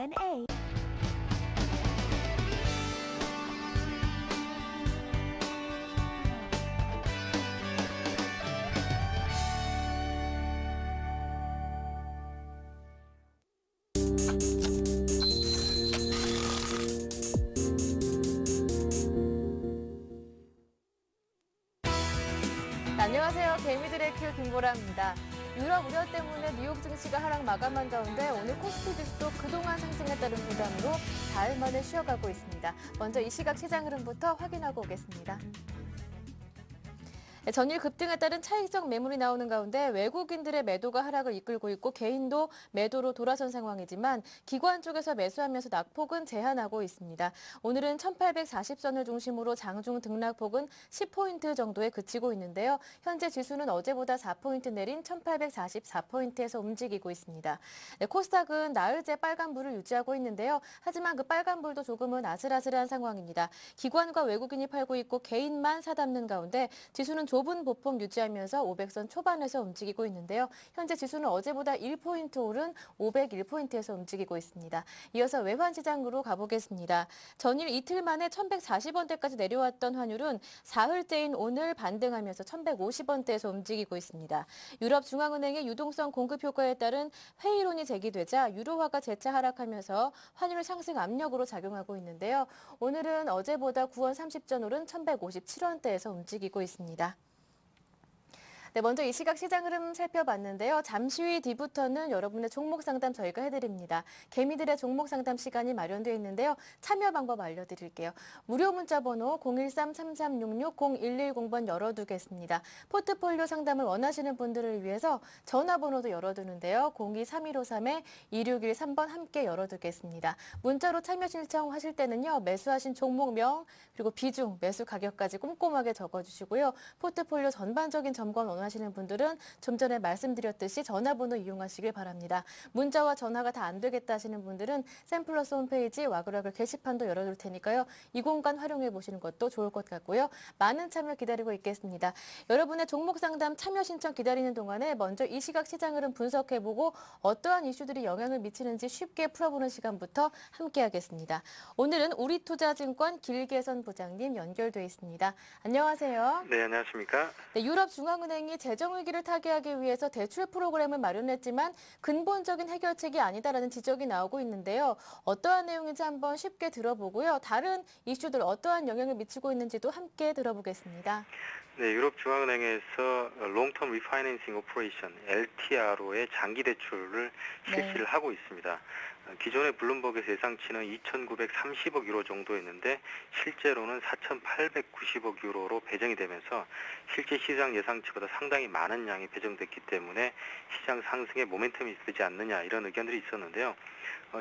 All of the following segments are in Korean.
A. 안녕하세요. 개미들의 큐 김보라입니다. 유럽 우려 때문에 뉴욕 증시가 하락 마감한 가운데 오늘 코스피 지수도 그동안 상승에 따른 부담으로 사흘 만에 쉬어가고 있습니다. 먼저 이 시각 시장 흐름부터 확인하고 오겠습니다. 전일 급등에 따른 차익적 매물이 나오는 가운데 외국인들의 매도가 하락을 이끌고 있고 개인도 매도로 돌아선 상황이지만 기관 쪽에서 매수하면서 낙폭은 제한하고 있습니다. 오늘은 1840선을 중심으로 장중 등락폭은 10포인트 정도에 그치고 있는데요. 현재 지수는 어제보다 4포인트 내린 1844포인트에서 움직이고 있습니다. 코스닥은 나흘째 빨간불을 유지하고 있는데요. 하지만 그 빨간불도 조금은 아슬아슬한 상황입니다. 기관과 외국인이 팔고 있고 개인만 사담는 가운데 지수는 좁은 보폭 유지하면서 500선 초반에서 움직이고 있는데요. 현재 지수는 어제보다 1포인트 오른 501포인트에서 움직이고 있습니다. 이어서 외환시장으로 가보겠습니다. 전일 이틀 만에 1140원대까지 내려왔던 환율은 사흘째인 오늘 반등하면서 1150원대에서 움직이고 있습니다. 유럽중앙은행의 유동성 공급 효과에 따른 회의론이 제기되자 유로화가 재차 하락하면서 환율 상승 압력으로 작용하고 있는데요. 오늘은 어제보다 9원 30전 오른 1157원대에서 움직이고 있습니다. 네, 먼저 이 시각 시장 흐름 살펴봤는데요. 잠시 뒤부터는 여러분의 종목 상담 저희가 해드립니다. 개미들의 종목 상담 시간이 마련되어 있는데요. 참여 방법 알려드릴게요. 무료 문자 번호 013-3366-0110번 열어두겠습니다. 포트폴리오 상담을 원하시는 분들을 위해서 전화번호도 열어두는데요. 02-3153-2613번 함께 열어두겠습니다. 문자로 참여 신청하실 때는요. 매수하신 종목명 그리고 비중, 매수 가격까지 꼼꼼하게 적어주시고요. 포트폴리오 전반적인 점검 원하시는 분들은 좀 전에 말씀드렸듯이 전화번호 이용하시길 바랍니다. 문자와 전화가 다 안 되겠다 하시는 분들은 샘플러스 홈페이지 와글와글 게시판도 열어둘 테니까요. 이 공간 활용해 보시는 것도 좋을 것 같고요. 많은 참여 기다리고 있겠습니다. 여러분의 종목 상담 참여 신청 기다리는 동안에 먼저 이 시각 시장 흐름 분석해보고 어떠한 이슈들이 영향을 미치는지 쉽게 풀어보는 시간부터 함께하겠습니다. 오늘은 우리투자증권 길계선 부장님 연결돼 있습니다. 안녕하세요. 네, 안녕하십니까? 네, 유럽중앙은행이 재정위기를 타개하기 위해서 대출 프로그램을 마련했지만 근본적인 해결책이 아니다라는 지적이 나오고 있는데요. 어떠한 내용인지 한번 쉽게 들어보고요. 다른 이슈들 어떠한 영향을 미치고 있는지도 함께 들어보겠습니다. 네, 유럽중앙은행에서 롱텀 리파이낸싱 오퍼레이션 LTRO의 장기 대출을 실시를 하고 있습니다. 기존의 블룸버그에서 예상치는 2,930억 유로 정도였는데 실제로는 4,890억 유로로 배정이 되면서 실제 시장 예상치보다 상당히 많은 양이 배정됐기 때문에 시장 상승에 모멘텀이 있지 않느냐 이런 의견들이 있었는데요.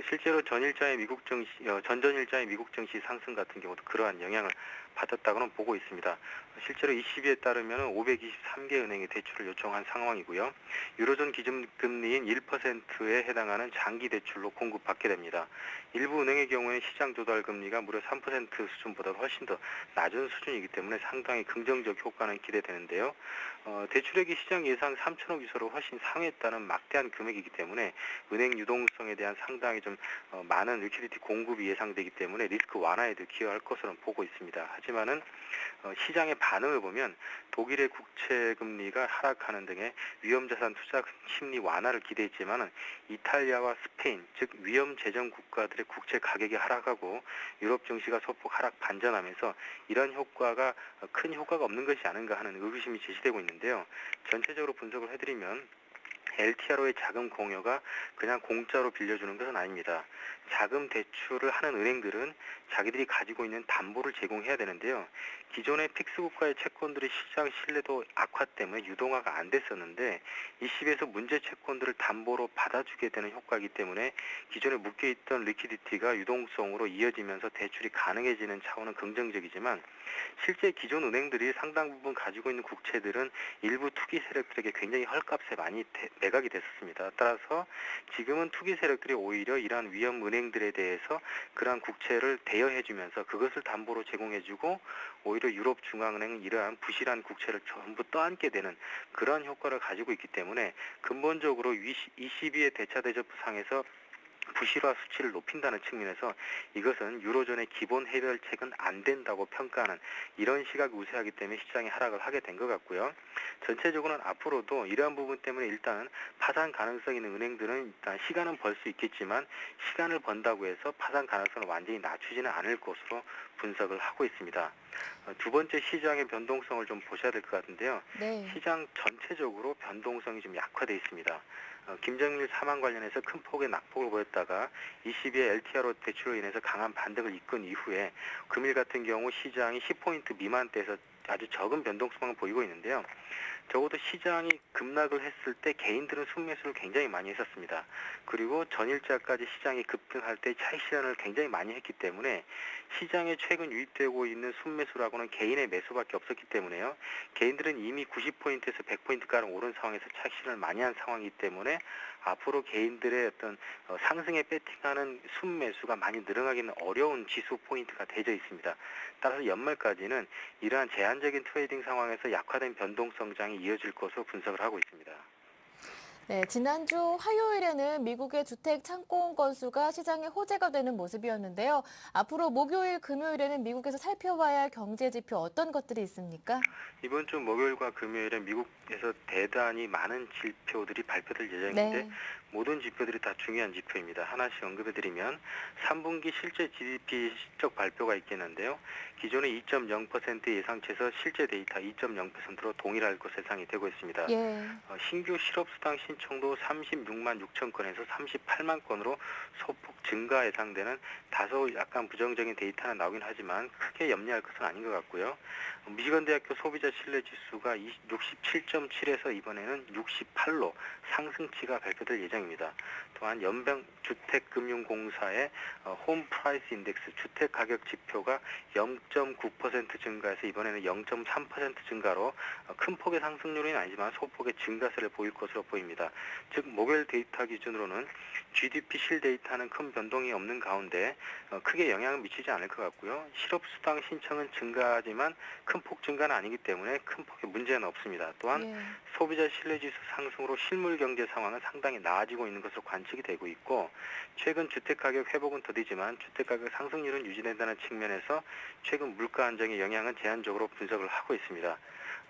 실제로 전전일자의 미국 증시 상승 같은 경우도 그러한 영향을 받았다고는 보고 있습니다. 실제로 ECB에 따르면 523개 은행이 대출을 요청한 상황이고요. 유로존 기준금리인 1%에 해당하는 장기 대출로 공급받게 됩니다. 일부 은행의 경우에 시장 조달 금리가 무려 3% 수준보다 훨씬 더 낮은 수준이기 때문에 상당히 긍정적 효과는 기대되는데요. 대출액이 시장 예상 3천억 유소로 훨씬 상회했다는 막대한 금액이기 때문에 은행 유동성에 대한 상당히 좀 많은 리퀴디티 공급이 예상되기 때문에 리스크 완화에도 기여할 것으로 보고 있습니다. 하지만은 시장의 반응을 보면 독일의 국채 금리가 하락하는 등의 위험자산 투자 심리 완화를 기대했지만은 이탈리아와 스페인, 즉 위험 재정 국가들의 국채 가격이 하락하고 유럽 증시가 소폭 하락 반전하면서 이런 효과가 큰 효과가 없는 것이 아닌가 하는 의구심이 제시되고 있는데요. 전체적으로 분석을 해드리면 LTRO의 자금 공여가 그냥 공짜로 빌려주는 것은 아닙니다. 자금 대출을 하는 은행들은 자기들이 가지고 있는 담보를 제공해야 되는데요. 기존의 픽스국가의 채권들의 시장 신뢰도 악화 때문에 유동화가 안 됐었는데 ECB에서 문제 채권들을 담보로 받아주게 되는 효과이기 때문에 기존에 묶여있던 리퀴디티가 유동성으로 이어지면서 대출이 가능해지는 차원은 긍정적이지만 실제 기존 은행들이 상당 부분 가지고 있는 국채들은 일부 투기 세력들에게 굉장히 헐값에 많이 매각이 됐었습니다. 따라서 지금은 투기 세력들이 오히려 이러한 위험 은행들에 대해서 그러한 국채를 대여해주면서 그것을 담보로 제공해주고 오히려 유럽중앙은행은 이러한 부실한 국채를 전부 떠안게 되는 그러한 효과를 가지고 있기 때문에 근본적으로 ECB의 대차 대조상에서 부실화 수치를 높인다는 측면에서 이것은 유로존의 기본 해결책은 안 된다고 평가하는 이런 시각이 우세하기 때문에 시장이 하락을 하게 된 것 같고요. 전체적으로는 앞으로도 이러한 부분 때문에 일단은 파산 가능성 있는 은행들은 일단 시간은 벌 수 있겠지만 시간을 번다고 해서 파산 가능성을 완전히 낮추지는 않을 것으로 분석을 하고 있습니다. 두 번째 시장의 변동성을 좀 보셔야 될 것 같은데요. 네. 시장 전체적으로 변동성이 좀 약화되어 있습니다. 김정일 사망 관련해서 큰 폭의 낙폭을 보였다가 22의 LTRO 대출로 인해서 강한 반등을 이끈 이후에 금일 같은 경우 시장이 10포인트 미만대에서 아주 적은 변동성을 보이고 있는데요. 적어도 시장이 급락을 했을 때 개인들은 순매수를 굉장히 많이 했었습니다. 그리고 전일자까지 시장이 급등할 때 차익 실현을 굉장히 많이 했기 때문에 시장에 최근 유입되고 있는 순매수라고는 개인의 매수밖에 없었기 때문에요. 개인들은 이미 90포인트에서 100포인트가량 오른 상황에서 차익 실현을 많이 한 상황이기 때문에 앞으로 개인들의 어떤 상승에 배팅하는 순매수가 많이 늘어나기는 어려운 지수 포인트가 되어 있습니다. 따라서 연말까지는 이러한 제한적인 트레이딩 상황에서 약화된 변동성장이 이어질 것으로 분석을 하고 있습니다. 네, 지난주 화요일에는 미국의 주택 창고 건수가 시장에 호재가 되는 모습이었는데요. 앞으로 목요일, 금요일에는 미국에서 살펴봐야 할 경제 지표 어떤 것들이 있습니까? 이번 주 목요일과 금요일에 미국에서 대단히 많은 지표들이 발표될 예정인데 네. 모든 지표들이 다 중요한 지표입니다. 하나씩 언급해드리면 3분기 실제 GDP 실적 발표가 있겠는데요. 기존의 2.0% 예상치에서 실제 데이터 2.0%로 동일할 것으로 예상이 되고 있습니다. 예. 신규 실업수당 신청도 36만 6천 건에서 38만 건으로 소폭 증가 예상되는 다소 약간 부정적인 데이터는 나오긴 하지만 크게 염려할 것은 아닌 것 같고요. 미시건 대학교 소비자 신뢰 지수가 67.7에서 이번에는 68로 상승치가 발표될 예정입니다. 또한 연방주택금융공사의 홈 프라이스 인덱스 주택 가격 지표가 0.9% 증가해서 이번에는 0.3% 증가로 큰 폭의 상승률은 아니지만 소폭의 증가세를 보일 것으로 보입니다. 즉 목요일 데이터 기준으로는 GDP 실 데이터는 큰 변동이 없는 가운데 크게 영향을 미치지 않을 것 같고요. 실업수당 신청은 증가하지만 큰 폭 증가는 아니기 때문에 큰 폭의 문제는 없습니다. 또한 예. 소비자 신뢰지수 상승으로 실물 경제 상황은 상당히 나아지고 있는 것으로 관측이 되고 있고 최근 주택가격 회복은 더디지만 주택가격 상승률은 유지된다는 측면에서 최근 물가 안정의 영향은 제한적으로 분석을 하고 있습니다.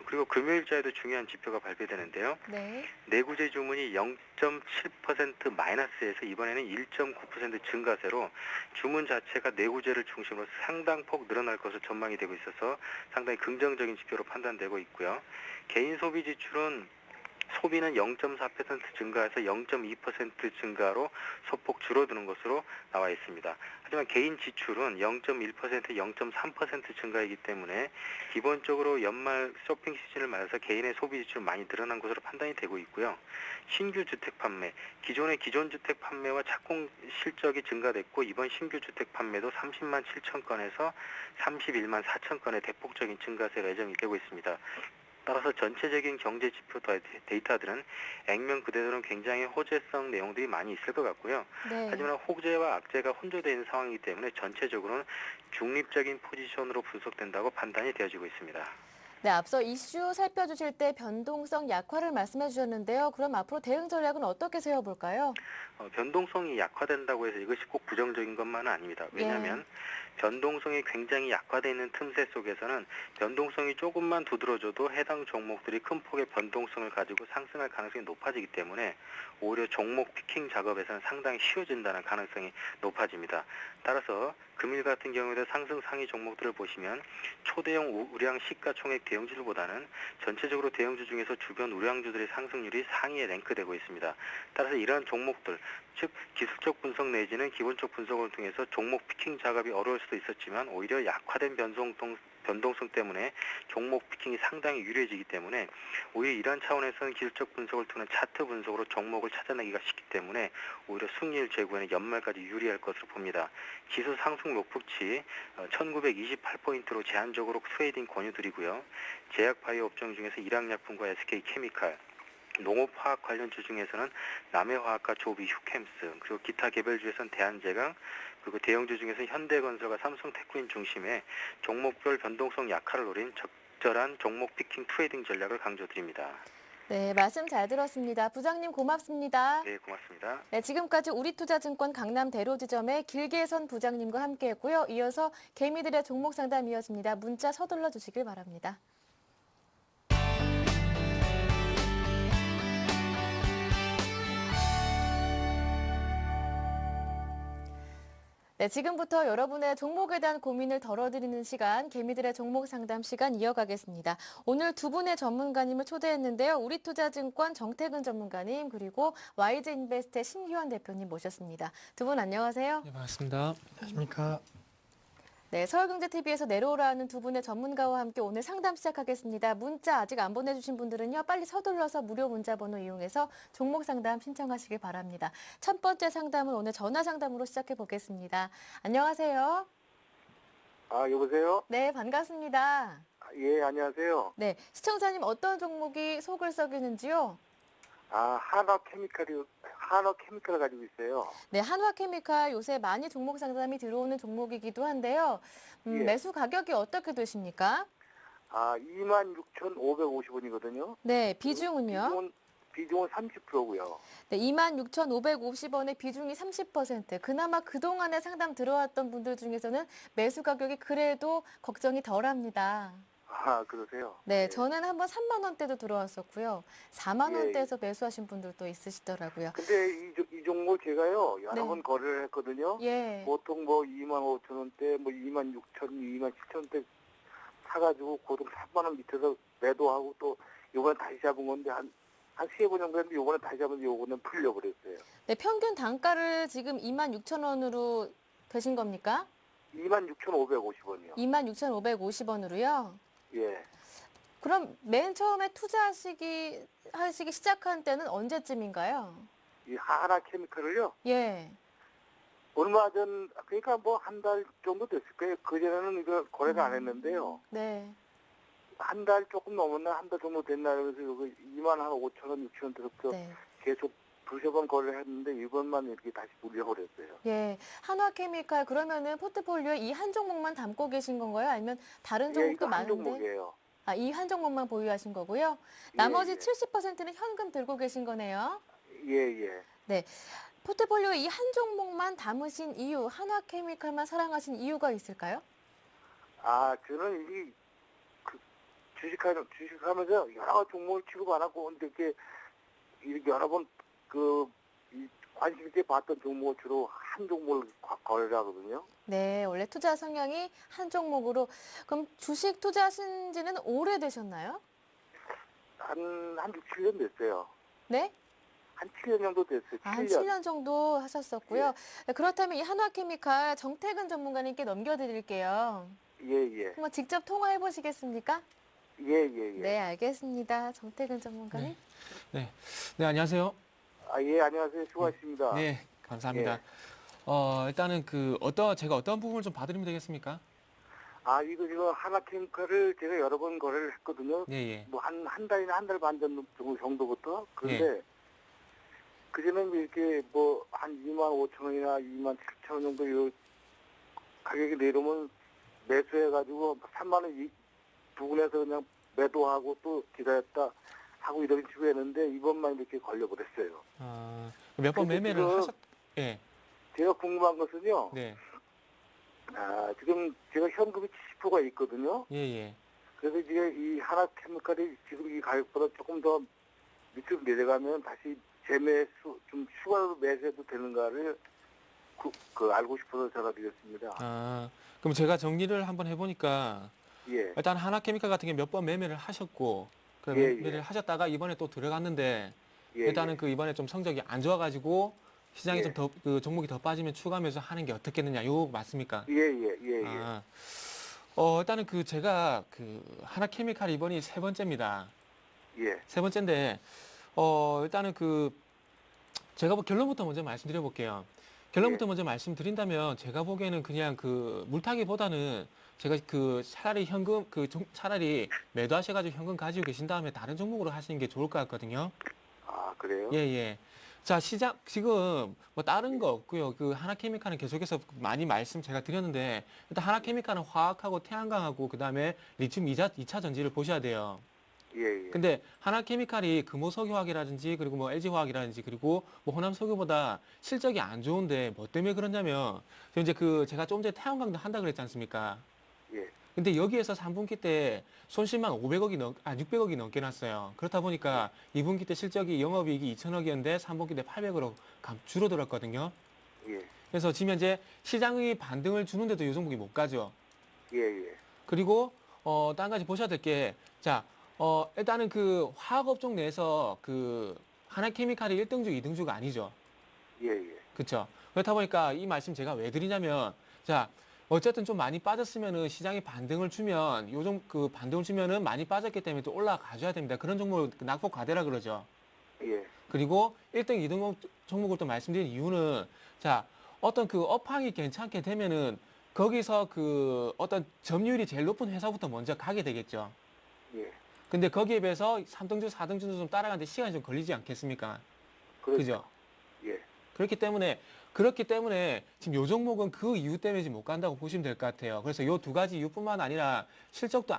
그리고 금요일자에도 중요한 지표가 발표되는데요. 네. 내구재 주문이 0.7% 마이너스에서 이번에는 1.9% 증가세로 주문 자체가 내구재를 중심으로 상당폭 늘어날 것으로 전망이 되고 있어서 상당히 긍정적인 지표로 판단되고 있고요. 개인 소비 지출은 소비는 0.4% 증가해서 0.2% 증가로 소폭 줄어드는 것으로 나와 있습니다. 하지만 개인 지출은 0.1%, 0.3% 증가이기 때문에 기본적으로 연말 쇼핑 시즌을 맞아서 개인의 소비 지출은 많이 늘어난 것으로 판단이 되고 있고요. 신규 주택 판매, 기존의 기존 주택 판매와 착공 실적이 증가됐고 이번 신규 주택 판매도 30만 7천 건에서 31만 4천 건의 대폭적인 증가세가 예정이 되고 있습니다. 따라서 전체적인 경제 지표 데이터들은 액면 그대로는 굉장히 호재성 내용들이 많이 있을 것 같고요. 네. 하지만 호재와 악재가 혼조되어 있는 상황이기 때문에 전체적으로는 중립적인 포지션으로 분석된다고 판단이 되어지고 있습니다. 네, 앞서 이슈 살펴주실 때 변동성 약화를 말씀해 주셨는데요. 그럼 앞으로 대응 전략은 어떻게 세워볼까요? 변동성이 약화된다고 해서 이것이 꼭 부정적인 것만은 아닙니다. 예. 왜냐하면 변동성이 굉장히 약화되어 있는 틈새 속에서는 변동성이 조금만 두드러져도 해당 종목들이 큰 폭의 변동성을 가지고 상승할 가능성이 높아지기 때문에 오히려 종목 피킹 작업에서는 상당히 쉬워진다는 가능성이 높아집니다. 따라서 금일 같은 경우에도 상승 상위 종목들을 보시면 초대형 우량 시가총액 대형주들보다는 전체적으로 대형주 중에서 주변 우량주들의 상승률이 상위에 랭크되고 있습니다. 따라서 이러한 종목들, 즉 기술적 분석 내지는 기본적 분석을 통해서 종목 피킹 작업이 어려울 수도 있었지만 오히려 약화된 변동성 때문에 종목 피킹이 상당히 유리해지기 때문에 오히려 이러한 차원에서는 기술적 분석을 통한 차트 분석으로 종목을 찾아내기가 쉽기 때문에 오히려 승리율 제고에는 연말까지 유리할 것으로 봅니다. 지수 상승 목표치 1928포인트로 제한적으로 트레이딩 권유드리고요. 제약바이오 업종 중에서 일양약품과 SK케미칼, 농업화학 관련주 중에서는 남해화학과 조비, 휴캠스, 그리고 기타 개별주에서는 대한제강, 그리고 대형주 중에서는 현대건설과 삼성테크인 중심의 종목별 변동성 약화를 노린 적절한 종목 피킹 트레이딩 전략을 강조드립니다. 네, 말씀 잘 들었습니다. 부장님 고맙습니다. 네, 고맙습니다. 네, 지금까지 우리투자증권 강남 대로지점의 길계선 부장님과 함께했고요. 이어서 개미들의 종목 상담 이어집니다. 문자 서둘러 주시길 바랍니다. 네, 지금부터 여러분의 종목에 대한 고민을 덜어드리는 시간, 개미들의 종목 상담 시간 이어가겠습니다. 오늘 두 분의 전문가님을 초대했는데요. 우리투자증권 정태근 전문가님 그리고 YG인베스트의 심기환 대표님 모셨습니다. 두 분 안녕하세요. 네, 반갑습니다. 안녕하십니까. 네, 서울경제TV에서 내려오라는 두 분의 전문가와 함께 오늘 상담 시작하겠습니다. 문자 아직 안 보내주신 분들은요, 빨리 서둘러서 무료 문자 번호 이용해서 종목 상담 신청하시길 바랍니다. 첫 번째 상담은 오늘 전화 상담으로 시작해 보겠습니다. 안녕하세요. 여보세요? 네, 반갑습니다. 예, 안녕하세요. 네, 시청자님 어떤 종목이 속을 썩이는지요? 한화케미칼을 가지고 있어요. 네, 한화케미칼 요새 많이 종목 상담이 들어오는 종목이기도 한데요. 예. 매수 가격이 어떻게 되십니까? 26,550원이거든요. 네, 비중은요? 비중은 30%고요. 네, 26,550원의 비중이 30%. 그나마 그동안에 상담 들어왔던 분들 중에서는 매수 가격이 그래도 걱정이 덜합니다. 그러세요? 네, 예. 저는 한번 3만 원대도 들어왔었고요. 4만 예. 원대에서 매수하신 분들도 있으시더라고요. 근데 이 종목 제가요, 여러 네. 번 거래를 했거든요. 예. 보통 25,000원대, 26,000, 27,000원대 사가지고 고동 3만 원 밑에서 매도하고 또 이번에 다시 잡은 건데 한 3번 정도 했는데 이번에 다시 잡은 요거는 풀려버렸어요. 네, 평균 단가를 지금 26,000원으로 되신 겁니까? 26,550원이요. 26,550원으로요? 예. 그럼 맨 처음에 투자하시기 시작한 때는 언제쯤인가요? 이 하나케미칼을요. 예. 얼마 전 그러니까 뭐 한 달 정도 됐을 거예요. 그전에는 이거 거래를 안 했는데요. 네. 한 달 조금 넘었나 한 달 정도 됐나 그래서 여기 2만 한 5천 원, 6천 원 들어서 네. 계속 두세 번 거래를 했는데 이번만 이렇게 다시 물려버렸어요. 예. 한화케미칼 그러면은 포트폴리오에 이 한 종목만 담고 계신 건가요? 아니면 다른 예, 종목도 이거 한 많은데? 종목이에요. 이 한 종목만 보유하신 거고요. 예, 나머지 예. 70%는 현금 들고 계신 거네요. 예, 예. 포트폴리오에 이 한 종목만 담으신 이유, 한화케미칼만 사랑하신 이유가 있을까요? 저는 주식하면서 여러 종목을 취급 안 하고 이렇게 여러 번 관심 있게 봤던 종목을 주로 한 종목을 거래를 하거든요. 네, 원래 투자 성향이 한 종목으로. 그럼 주식 투자하신 지는 오래되셨나요? 한 6, 7년 됐어요. 네? 한 7년 정도 됐어요. 한 7년. 7년 정도 하셨었고요. 네, 그렇다면 이 한화케미칼 정태근 전문가님께 넘겨드릴게요. 예. 한번 직접 통화해 보시겠습니까? 예. 네, 알겠습니다. 정태근 전문가님. 네, 안녕하세요. 예, 안녕하세요. 수고하셨습니다. 네, 감사합니다. 일단은 제가 어떤 부분을 좀 봐드리면 되겠습니까? 이거 지금 하나케미칼을 제가 여러 번 거래를 했거든요. 예. 뭐 한 달이나 한 달 반 정도부터. 그런데 그전에는 이렇게 뭐 한 25,000원이나 27,000원 정도 요 가격이 내려오면 매수해가지고 3만 원 부근에서 그냥 매도하고 또 기다렸다 하고 이런 식으로 했는데 이번만 이렇게 걸려버렸어요. 몇 번 근데 매매를 지금 예. 제가 궁금한 것은요. 네. 지금 제가 현금이 70%가 있거든요. 예. 그래서 이제 이 하나케미칼이 지금 이 가격보다 조금 더 밑으로 내려가면 다시 재매수 좀 추가로 매수해도 되는가를 알고 싶어서 전화드렸습니다. 그럼 제가 정리를 한번 해보니까 예. 일단 하나케미칼 같은 게 몇 번 매매를 하셨고 그 예. 매매를 하셨다가 이번에 또 들어갔는데 예. 일단은 이번에 좀 성적이 안 좋아가지고 시장이 예. 좀 더 종목이 더 빠지면 추가 매수하는 게 어떻겠느냐 이거 맞습니까? 예. 일단은 제가 하나케미칼 이번이 세 번째입니다. 예. 세 번째인데 일단은 제가 결론부터 먼저 말씀드려 볼게요. 결론부터 먼저 말씀드린다면 제가 보기에는 그냥 물타기보다는 제가 차라리 차라리 매도하셔가지고 현금 가지고 계신 다음에 다른 종목으로 하시는 게 좋을 것 같거든요. 그래요? 예. 자, 지금 뭐 다른 거 없고요. 하나케미칼은 계속해서 많이 말씀 제가 드렸는데 일단 하나케미칼은 화학하고 태양광하고 그다음에 리튬 2차 전지를 보셔야 돼요. 예, 예. 근데 하나케미칼이 금호석유화학이라든지 그리고 뭐 LG화학이라든지 그리고 뭐 호남석유보다 실적이 안 좋은데 뭐 때문에 그러냐면 지금 이제 그 제가 조금 전에 태양광도 한다 그랬지 않습니까? 예. 근데 여기에서 3분기 때 손실만 600억이 넘게 났어요. 그렇다 보니까 2분기 때 실적이 영업이익이 2천억이었는데 3분기 때 800으로 줄어들었거든요. 예. 그래서 지금 현재 시장의 반등을 주는데도 요정목이 못 가죠. 예, 예. 그리고 또 한 가지 보셔야 될 게, 자, 일단은 그 화학업종 내에서 그 하나케미칼이 1등주, 2등주가 아니죠. 예, 예. 그렇죠. 그렇다 보니까 이 말씀 제가 왜 드리냐면, 자, 어쨌든 좀 많이 빠졌으면은 시장이 반등을 주면 요즘 그 반등을 주면은 많이 빠졌기 때문에 또 올라가줘야 됩니다. 그런 종목을 낙폭 과대라 그러죠. 예. 그리고 1등, 2등 종목을 또 말씀드린 이유는, 자, 어떤 그 업황이 괜찮게 되면은 거기서 그 어떤 점유율이 제일 높은 회사부터 먼저 가게 되겠죠. 예. 근데 거기에 비해서 3등주, 4등주도 좀 따라가는데 시간이 좀 걸리지 않겠습니까? 그렇죠. 그죠? 예. 그렇기 때문에 지금 요 종목은 그 이유 때문에 지금 못 간다고 보시면 될 것 같아요. 그래서 요 두 가지 이유뿐만 아니라 실적도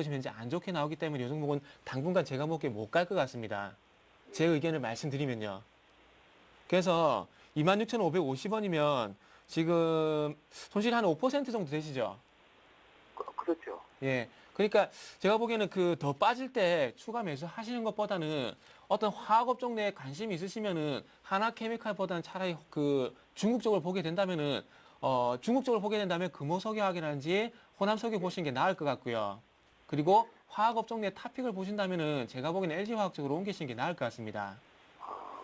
지금 현재 안 좋게 나오기 때문에 요 종목은 당분간 제가 보기에 못 갈 것 같습니다. 제 의견을 말씀드리면요. 그래서 26,550원이면 지금 손실이 한 5% 정도 되시죠? 그렇죠. 예. 그러니까 제가 보기에는 그 더 빠질 때 추가 매수 하시는 것보다는 어떤 화학업종 내에 관심이 있으시면은 하나케미칼보다는 차라리 그 중국 쪽을 보게 된다면은 중국 쪽을 보게 된다면 금호석유화학이라든지 호남석유 보시는 게 나을 것 같고요. 그리고 화학업종 내 탑픽을 보신다면은 제가 보기에는 LG화학 쪽으로 옮기시는 게 나을 것 같습니다.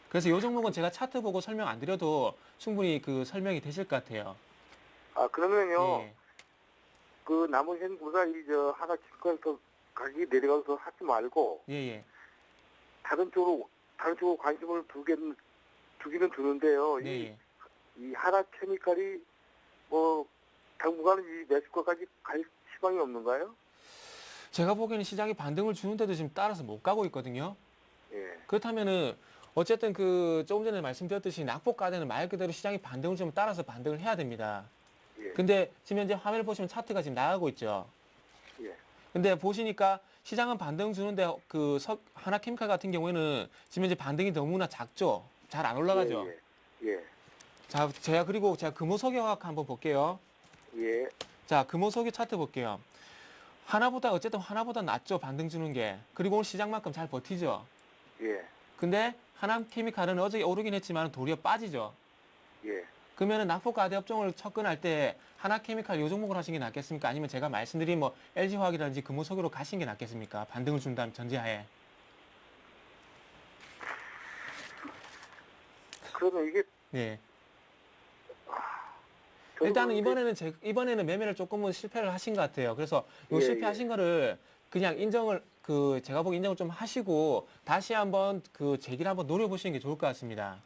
그래서 이 종목은 제가 차트 보고 설명 안 드려도 충분히 그 설명이 되실 것 같아요. 아, 그러면요. 예. 그 남은 보다 하나 치과에서 가격이 내려가서 하지 말고 예, 예. 다른 쪽으로 관심을 두기는 두는데요. 네, 예. 이 하나 케미칼이 뭐 당분간은 이 매수가까지 갈 희망이 없는가요? 제가 보기에는 시장이 반등을 주는데도 지금 따라서 못 가고 있거든요. 예. 그렇다면은 어쨌든 그 조금 전에 말씀드렸듯이 낙폭과대는 말 그대로 시장이 반등을 좀 따라서 반등을 해야 됩니다. 예. 근데 지금 현재 화면을 보시면 차트가 지금 나가고 있죠. 예. 근데 보시니까 시장은 반등 주는데 그 하나케미칼 같은 경우에는 지금 현재 반등이 너무나 작죠. 잘 안 올라가죠. 예. 예. 자, 그리고 제가 금호석유화학 한번 볼게요. 예. 자, 금호석유 차트 볼게요. 어쨌든 하나보다 낫죠. 반등 주는 게. 그리고 오늘 시장만큼 잘 버티죠. 예. 근데 하나케미칼은 어제 오르긴 했지만 도리어 빠지죠. 예. 그러면은 낙폭과대 업종을 접근할 때 하나케미칼 요 종목을 하시는 게 낫겠습니까? 아니면 제가 말씀드린 뭐 LG화학이라든지 금호석유로 가시는 게 낫겠습니까? 반등을 준다면 전제하에. 그러면 이게 네. 저는 일단은 그런데- 이번에는 매매를 조금은 실패를 하신 것 같아요. 그래서 요 예, 실패하신 거를 그냥 제가 보기 인정을 좀 하시고 다시 한번 그 재기를 한번 노려보시는 게 좋을 것 같습니다.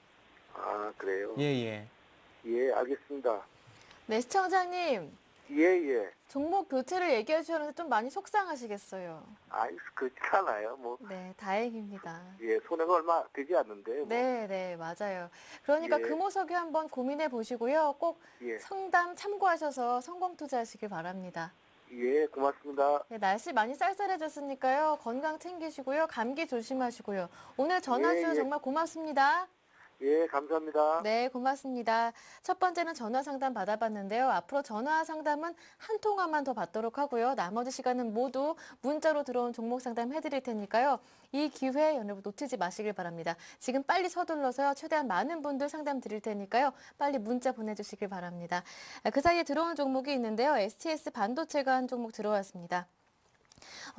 아, 그래요. 예, 예. 예, 알겠습니다. 네, 시청자님. 예, 예. 종목 교체를 얘기해 주셨는데 좀 많이 속상하시겠어요. 아이, 그렇지 않아요. 뭐, 네, 다행입니다. 예, 손해가 얼마 되지 않는데. 뭐. 네, 네, 맞아요. 그러니까 예. 금호석유 한번 고민해 보시고요. 꼭 예. 상담 참고하셔서 성공 투자하시길 바랍니다. 예, 고맙습니다. 네, 날씨 많이 쌀쌀해졌으니까요. 건강 챙기시고요. 감기 조심하시고요. 오늘 전화 예, 주셔서 예. 정말 고맙습니다. 예, 감사합니다. 네, 고맙습니다. 첫 번째는 전화 상담 받아봤는데요. 앞으로 전화 상담은 한 통화만 더 받도록 하고요. 나머지 시간은 모두 문자로 들어온 종목 상담 해드릴 테니까요. 이 기회 여러분 놓치지 마시길 바랍니다. 지금 빨리 서둘러서요. 최대한 많은 분들 상담 드릴 테니까요. 빨리 문자 보내주시길 바랍니다. 그 사이에 들어온 종목이 있는데요. STS 반도체가 한 종목 들어왔습니다.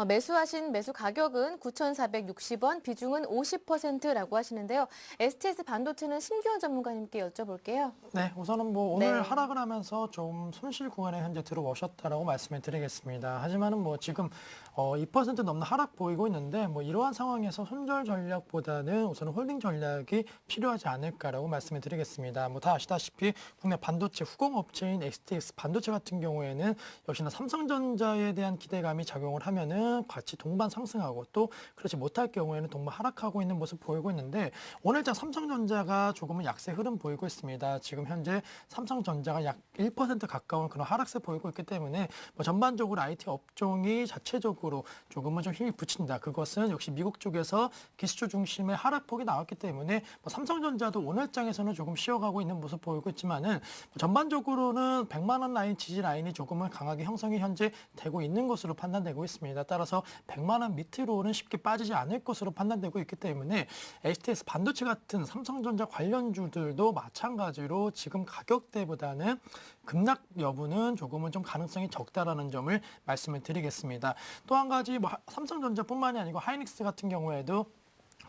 매수하신 매수 가격은 9,460원, 비중은 50%라고 하시는데요. STS 반도체는 신규현 전문가님께 여쭤볼게요. 네, 우선은 뭐 오늘 네. 하락을 하면서 좀 손실 구간에 현재 들어오셨다라고 말씀을 드리겠습니다. 하지만은 뭐 지금 2% 넘는 하락 보이고 있는데 뭐 이러한 상황에서 손절 전략보다는 우선 홀딩 전략이 필요하지 않을까라고 말씀을 드리겠습니다. 뭐 다 아시다시피 국내 반도체 후공업체인 STS 반도체 같은 경우에는 역시나 삼성전자에 대한 기대감이 작용을 하면은 같이 동반 상승하고 또 그렇지 못할 경우에는 동반 하락하고 있는 모습 보이고 있는데 오늘장 삼성전자가 조금은 약세 흐름 보이고 있습니다. 지금 현재 삼성전자가 약 1% 가까운 그런 하락세 보이고 있기 때문에 뭐 전반적으로 IT 업종이 자체적으로 조금은 좀 힘이 붙인다. 그것은 역시 미국 쪽에서 기술주 중심의 하락폭이 나왔기 때문에 뭐 삼성전자도 오늘장에서는 조금 쉬어가고 있는 모습 보이고 있지만은 뭐 전반적으로는 100만 원 라인 지지 라인이 조금은 강하게 형성이 현재 되고 있는 것으로 판단되고 있습니다. 따라서 100만 원 밑으로는 쉽게 빠지지 않을 것으로 판단되고 있기 때문에 STS 반도체 같은 삼성전자 관련주들도 마찬가지로 지금 가격대보다는 급락 여부는 조금은 좀 가능성이 적다라는 점을 말씀을 드리겠습니다. 또 한 가지 뭐 삼성전자뿐만이 아니고 하이닉스 같은 경우에도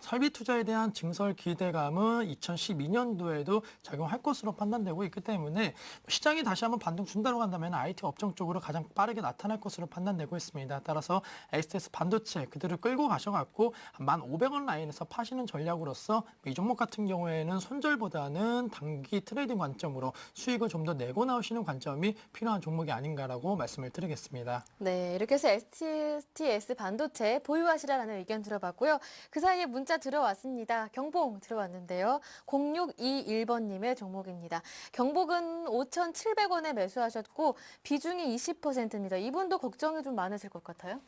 설비 투자에 대한 증설 기대감은 2012년도에도 작용할 것으로 판단되고 있기 때문에 시장이 다시 한번 반등 준다고 한다면 IT 업종 쪽으로 가장 빠르게 나타날 것으로 판단되고 있습니다. 따라서 STS 반도체 그대로 끌고 가셔갖고 1,500원 라인에서 파시는 전략으로서 이 종목 같은 경우에는 손절보다는 단기 트레이딩 관점으로 수익을 좀 더 내고 나오시는 관점이 필요한 종목이 아닌가라고 말씀을 드리겠습니다. 네, 이렇게 해서 STS 반도체 보유하시라는 의견 들어봤고요. 그 사이에 문자 들어왔습니다. 경봉 들어왔는데요. 0621번님의 종목입니다. 경복은 5,700원에 매수하셨고 비중이 20%입니다. 이분도 걱정이 좀 많으실 것 같아요.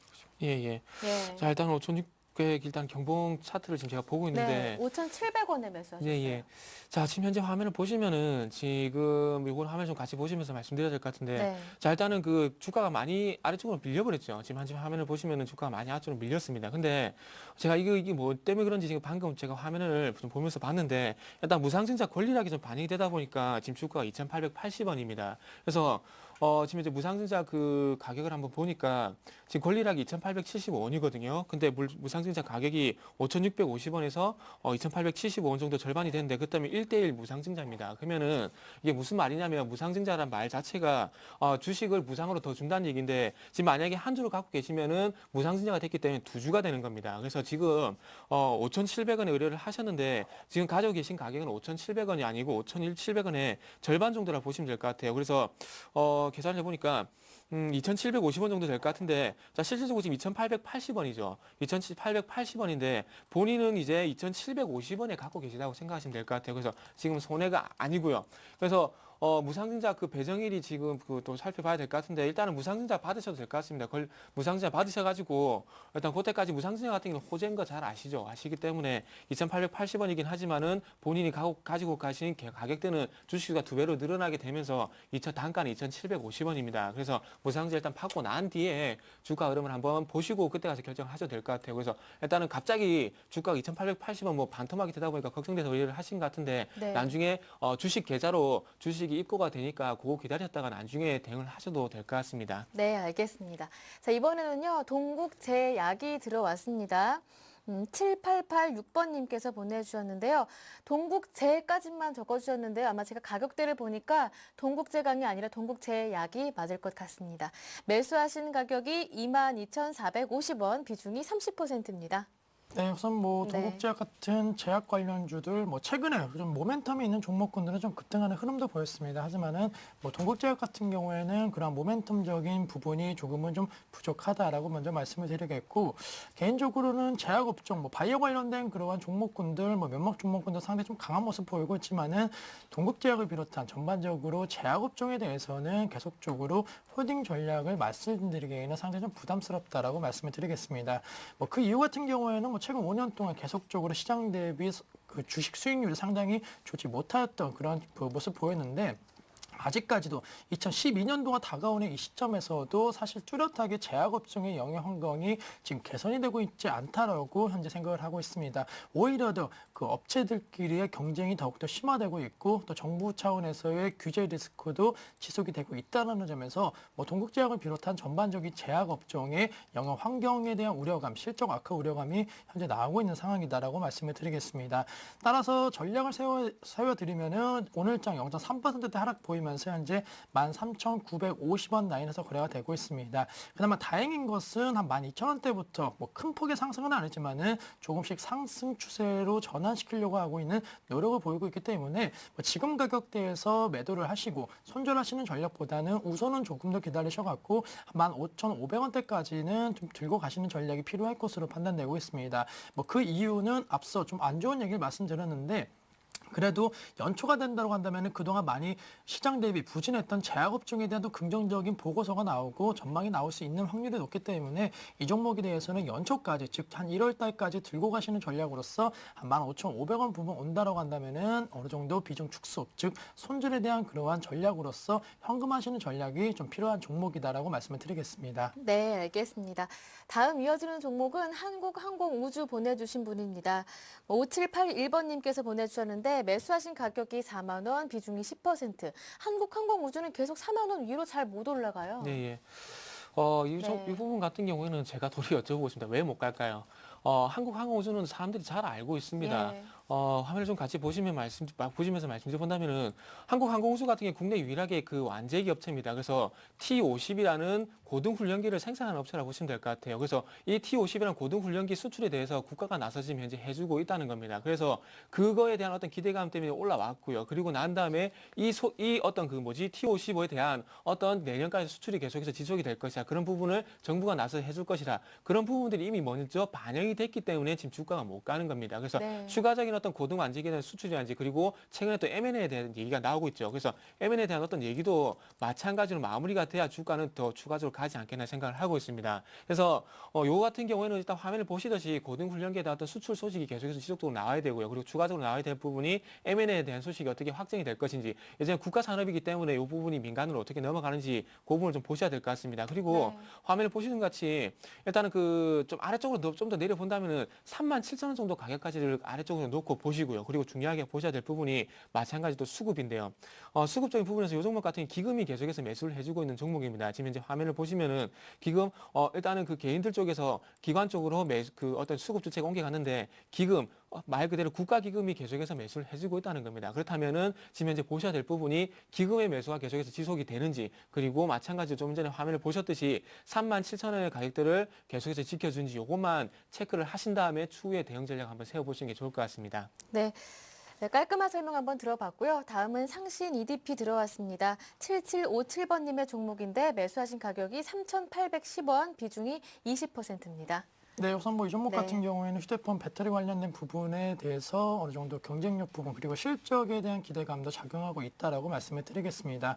예, 예. 예. 자, 일단 5,600 일단 경봉 차트를 지금 제가 보고 있는데 네, 5,700원에 매수하셨어요. 예, 예. 자, 지금 현재 화면을 보시면은 지금 이걸 화면 좀 같이 보시면서 말씀드려야 될 것 같은데 네. 자, 일단은 그 주가가 많이 아래쪽으로 밀려버렸죠. 지금 현재 화면을 보시면은 주가가 많이 아래쪽으로 밀렸습니다. 근데 제가 이게 뭐 때문에 그런지 지금 방금 제가 화면을 좀 보면서 봤는데 일단 무상증자 권리락이 좀 반영이 되다 보니까 지금 주가가 2,880원입니다. 그래서 지금 이제 무상증자 그 가격을 한번 보니까 지금 권리락이 2,875원이거든요. 근데 무상증자 가격이 5,650원에서 2,875원 정도 절반이 되는데 그다음에 1대1 무상증자입니다. 그러면은 이게 무슨 말이냐면 무상증자란 말 자체가 주식을 무상으로 더 준다는 얘기인데 지금 만약에 한 주를 갖고 계시면은 무상증자가 됐기 때문에 두 주가 되는 겁니다. 그래서 지금 5,700원에 의뢰를 하셨는데 지금 가지고 계신 가격은 5,700원이 아니고 5,700원의 절반 정도라 보시면 될 것 같아요. 그래서 계산을 해보니까 2,750원 정도 될 것 같은데 자 실질적으로 지금 2,880원이죠. 2,880원인데 본인은 이제 2,750원에 갖고 계시다고 생각하시면 될 것 같아요. 그래서 지금 손해가 아니고요. 그래서 무상증자 그 배정일이 지금 또 살펴봐야 될 것 같은데 일단은 무상증자 받으셔도 될 것 같습니다. 무상증자 받으셔가지고 일단 그때까지 무상증자 같은 경우는 호재인 거 잘 아시죠? 아시기 때문에 2,880원이긴 하지만은 본인이 가지고 가신 가격대는 주식수가 2배로 늘어나게 되면서 단가는 2,750원입니다. 그래서 무상증자 일단 받고 난 뒤에 주가 흐름을 한번 보시고 그때 가서 결정하셔도 될 것 같아요. 그래서 일단은 갑자기 주가가 2,880원 뭐 반토막이 되다 보니까 걱정돼서 의뢰를 하신 것 같은데 네. 나중에 주식 계좌로 주식이 입고가 되니까 그거 기다렸다가 나중에 대응을 하셔도 될 것 같습니다. 네, 알겠습니다. 자, 이번에는요, 동국제약이 들어왔습니다. 7886번님께서 보내주셨는데요. 동국제까지만 적어주셨는데요. 아마 제가 가격대를 보니까 동국제강이 아니라 동국제약이 맞을 것 같습니다. 매수하신 가격이 22,450원, 비중이 30%입니다. 네, 우선 뭐 네. 동국제약 같은 제약 관련주들 뭐 최근에 좀 모멘텀이 있는 종목군들은 좀 급등하는 흐름도 보였습니다. 하지만은 뭐 동국제약 같은 경우에는 그런 모멘텀적인 부분이 조금은 좀 부족하다라고 먼저 말씀을 드리겠고 개인적으로는 제약 업종 뭐 바이오 관련된 그러한 종목군들 뭐 몇몇 종목군들 상당히 좀 강한 모습 보이고 있지만은 동국제약을 비롯한 전반적으로 제약 업종에 대해서는 계속적으로 홀딩 전략을 말씀드리기에는 상당히 좀 부담스럽다라고 말씀을 드리겠습니다. 뭐 그 이유 같은 경우에는 뭐 최근 5년 동안 계속적으로 시장 대비 그 주식 수익률이 상당히 좋지 못하였던 그런 모습 보였는데 아직까지도 2012년도가 다가오는 이 시점에서도 사실 뚜렷하게 제약업종의 영역 환경이 지금 개선이 되고 있지 않다라고 현재 생각을 하고 있습니다. 오히려 더 그 업체들끼리의 경쟁이 더욱더 심화되고 있고 또 정부 차원에서의 규제 리스크도 지속이 되고 있다는 점에서 뭐 동국제약을 비롯한 전반적인 제약업종의 영역 환경에 대한 우려감, 실적 악화 우려감이 현재 나오고 있는 상황이다라고 말씀을 드리겠습니다. 따라서 전략을 세워드리면은 오늘장 0.3%대 하락 보이면 보이면서 현재 13,950원 라인에서 거래가 되고 있습니다. 그나마 다행인 것은 한 12,000원대부터 뭐 큰 폭의 상승은 아니지만은 조금씩 상승 추세로 전환시키려고 하고 있는 노력을 보이고 있기 때문에 뭐 지금 가격대에서 매도를 하시고 손절하시는 전략보다는 우선은 조금 더 기다리셔갖고 15,500원대까지는 좀 들고 가시는 전략이 필요할 것으로 판단되고 있습니다. 뭐 그 이유는 앞서 좀 안 좋은 얘기를 말씀드렸는데 그래도 연초가 된다고 한다면 그동안 많이 시장 대비 부진했던 제약업종에 대한 또 긍정적인 보고서가 나오고 전망이 나올 수 있는 확률이 높기 때문에 이 종목에 대해서는 연초까지 즉 한 1월 달까지 들고 가시는 전략으로서 한 15,500원 부분 온다라고 한다면은 어느 정도 비중 축소 즉 손절에 대한 그러한 전략으로서 현금하시는 전략이 좀 필요한 종목이다라고 말씀을 드리겠습니다. 네, 알겠습니다. 다음 이어지는 종목은 한국항공우주 보내주신 분입니다. 5781번님께서 보내주셨는데 매수하신 가격이 4만 원, 비중이 10%. 한국항공우주는 계속 4만 원 위로 잘 못 올라가요. 네, 예. 네. 이 부분 같은 경우에는 제가 도리 여쭤보고 있습니다. 왜 못 갈까요? 한국항공우주는 사람들이 잘 알고 있습니다. 예. 화면을 좀 같이 보시면서 말씀드려본다면은 한국항공우주 같은 게 국내 유일하게 그 완제기 업체입니다. 그래서 T50이라는 고등훈련기를 생산하는 업체라고 보시면 될 것 같아요. 그래서 이 T50이라는 고등훈련기 수출에 대해서 국가가 나서 지금 현재 해주고 있다는 겁니다. 그래서 그거에 대한 어떤 기대감 때문에 올라왔고요. 그리고 난 다음에 이 어떤 T55에 대한 어떤 내년까지 수출이 계속해서 지속이 될 것이다. 그런 부분을 정부가 나서 해줄 것이다. 그런 부분들이 이미 먼저 반영이 됐기 때문에 지금 주가가 못 가는 겁니다. 그래서 네. 추가적인 어떤 고등 완제기에 대한 수출이라든지 그리고 최근에 또 M&A에 대한 얘기가 나오고 있죠. 그래서 M&A에 대한 어떤 얘기도 마찬가지로 마무리가 돼야 주가는 더 추가적으로 가지 않겠나 생각을 하고 있습니다. 그래서 요 같은 경우에는 일단 화면을 보시듯이 고등훈련기에 대한 어떤 수출 소식이 계속해서 지속적으로 나와야 되고요. 그리고 추가적으로 나와야 될 부분이 M&A에 대한 소식이 어떻게 확정이 될 것인지 이제 국가 산업이기 때문에 이 부분이 민간으로 어떻게 넘어가는지 그 부분을 좀 보셔야 될 것 같습니다. 그리고 네. 화면을 보시는 것 같이 일단은 그 좀 아래쪽으로 좀 더 내려 본다면은 37,000원 정도 가격까지를 아래쪽으로 놓고 보시고요. 그리고 중요하게 보셔야 될 부분이 마찬가지 또 수급인데요. 수급적인 부분에서 이 종목 같은 기금이 계속해서 매수를 해주고 있는 종목입니다. 지금 이제 화면을 보시면은 기금 일단은 그 개인들 쪽에서 기관 쪽으로 그 어떤 수급 주체가 옮겨갔는데 기금 말 그대로 국가 기금이 계속해서 매수를 해주고 있다는 겁니다. 그렇다면은 지금 현재 보셔야 될 부분이 기금의 매수가 계속해서 지속이 되는지 그리고 마찬가지로 좀 전에 화면을 보셨듯이 37,000원의 가격들을 계속해서 지켜준지 이것만 체크를 하신 다음에 추후에 대응 전략 한번 세워보시는 게 좋을 것 같습니다. 네. 네, 깔끔한 설명 한번 들어봤고요. 다음은 상신 EDP 들어왔습니다. 7757번님의 종목인데 매수하신 가격이 3,810원, 비중이 20%입니다. 네, 우선 뭐 이 종목 네. 같은 경우에는 휴대폰 배터리 관련된 부분에 대해서 어느 정도 경쟁력 부분 그리고 실적에 대한 기대감도 작용하고 있다라고 말씀을 드리겠습니다.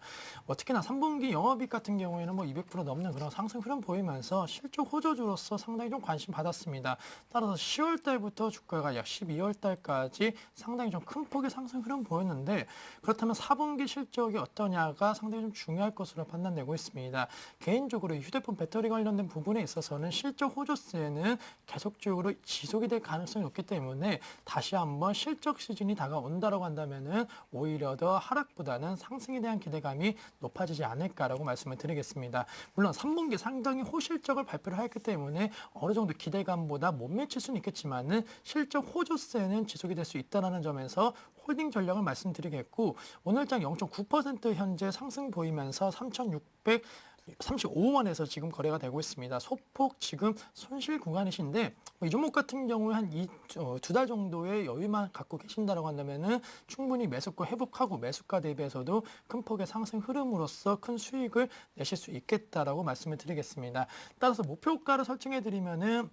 특히나 3분기 영업이익 같은 경우에는 뭐 200% 넘는 그런 상승 흐름 보이면서 실적 호조주로서 상당히 좀 관심 받았습니다. 따라서 10월 달부터 주가가 약 12월 달까지 상당히 좀 큰 폭의 상승 흐름 보였는데 그렇다면 4분기 실적이 어떠냐가 상당히 좀 중요할 것으로 판단되고 있습니다. 개인적으로 이 휴대폰 배터리 관련된 부분에 있어서는 실적 호조세는 계속적으로 지속이 될 가능성이 높기 때문에 다시 한번 실적 시즌이 다가온다라고 한다면은 오히려 더 하락보다는 상승에 대한 기대감이 높아지지 않을까라고 말씀을 드리겠습니다. 물론 3분기 상당히 호실적을 발표를 했기 때문에 어느 정도 기대감보다 못 미칠 수는 있겠지만은 실적 호조세는 지속이 될 수 있다는 점에서 홀딩 전략을 말씀드리겠고 오늘장 0.9% 현재 상승 보이면서 3,635원에서 지금 거래가 되고 있습니다. 소폭 지금 손실 구간이신데 이 종목 같은 경우에 한 두 달 정도의 여유만 갖고 계신다라고 한다면은 충분히 매수가 회복하고 매수가 대비해서도 큰 폭의 상승 흐름으로서 큰 수익을 내실 수 있겠다라고 말씀을 드리겠습니다. 따라서 목표가를 설정해 드리면은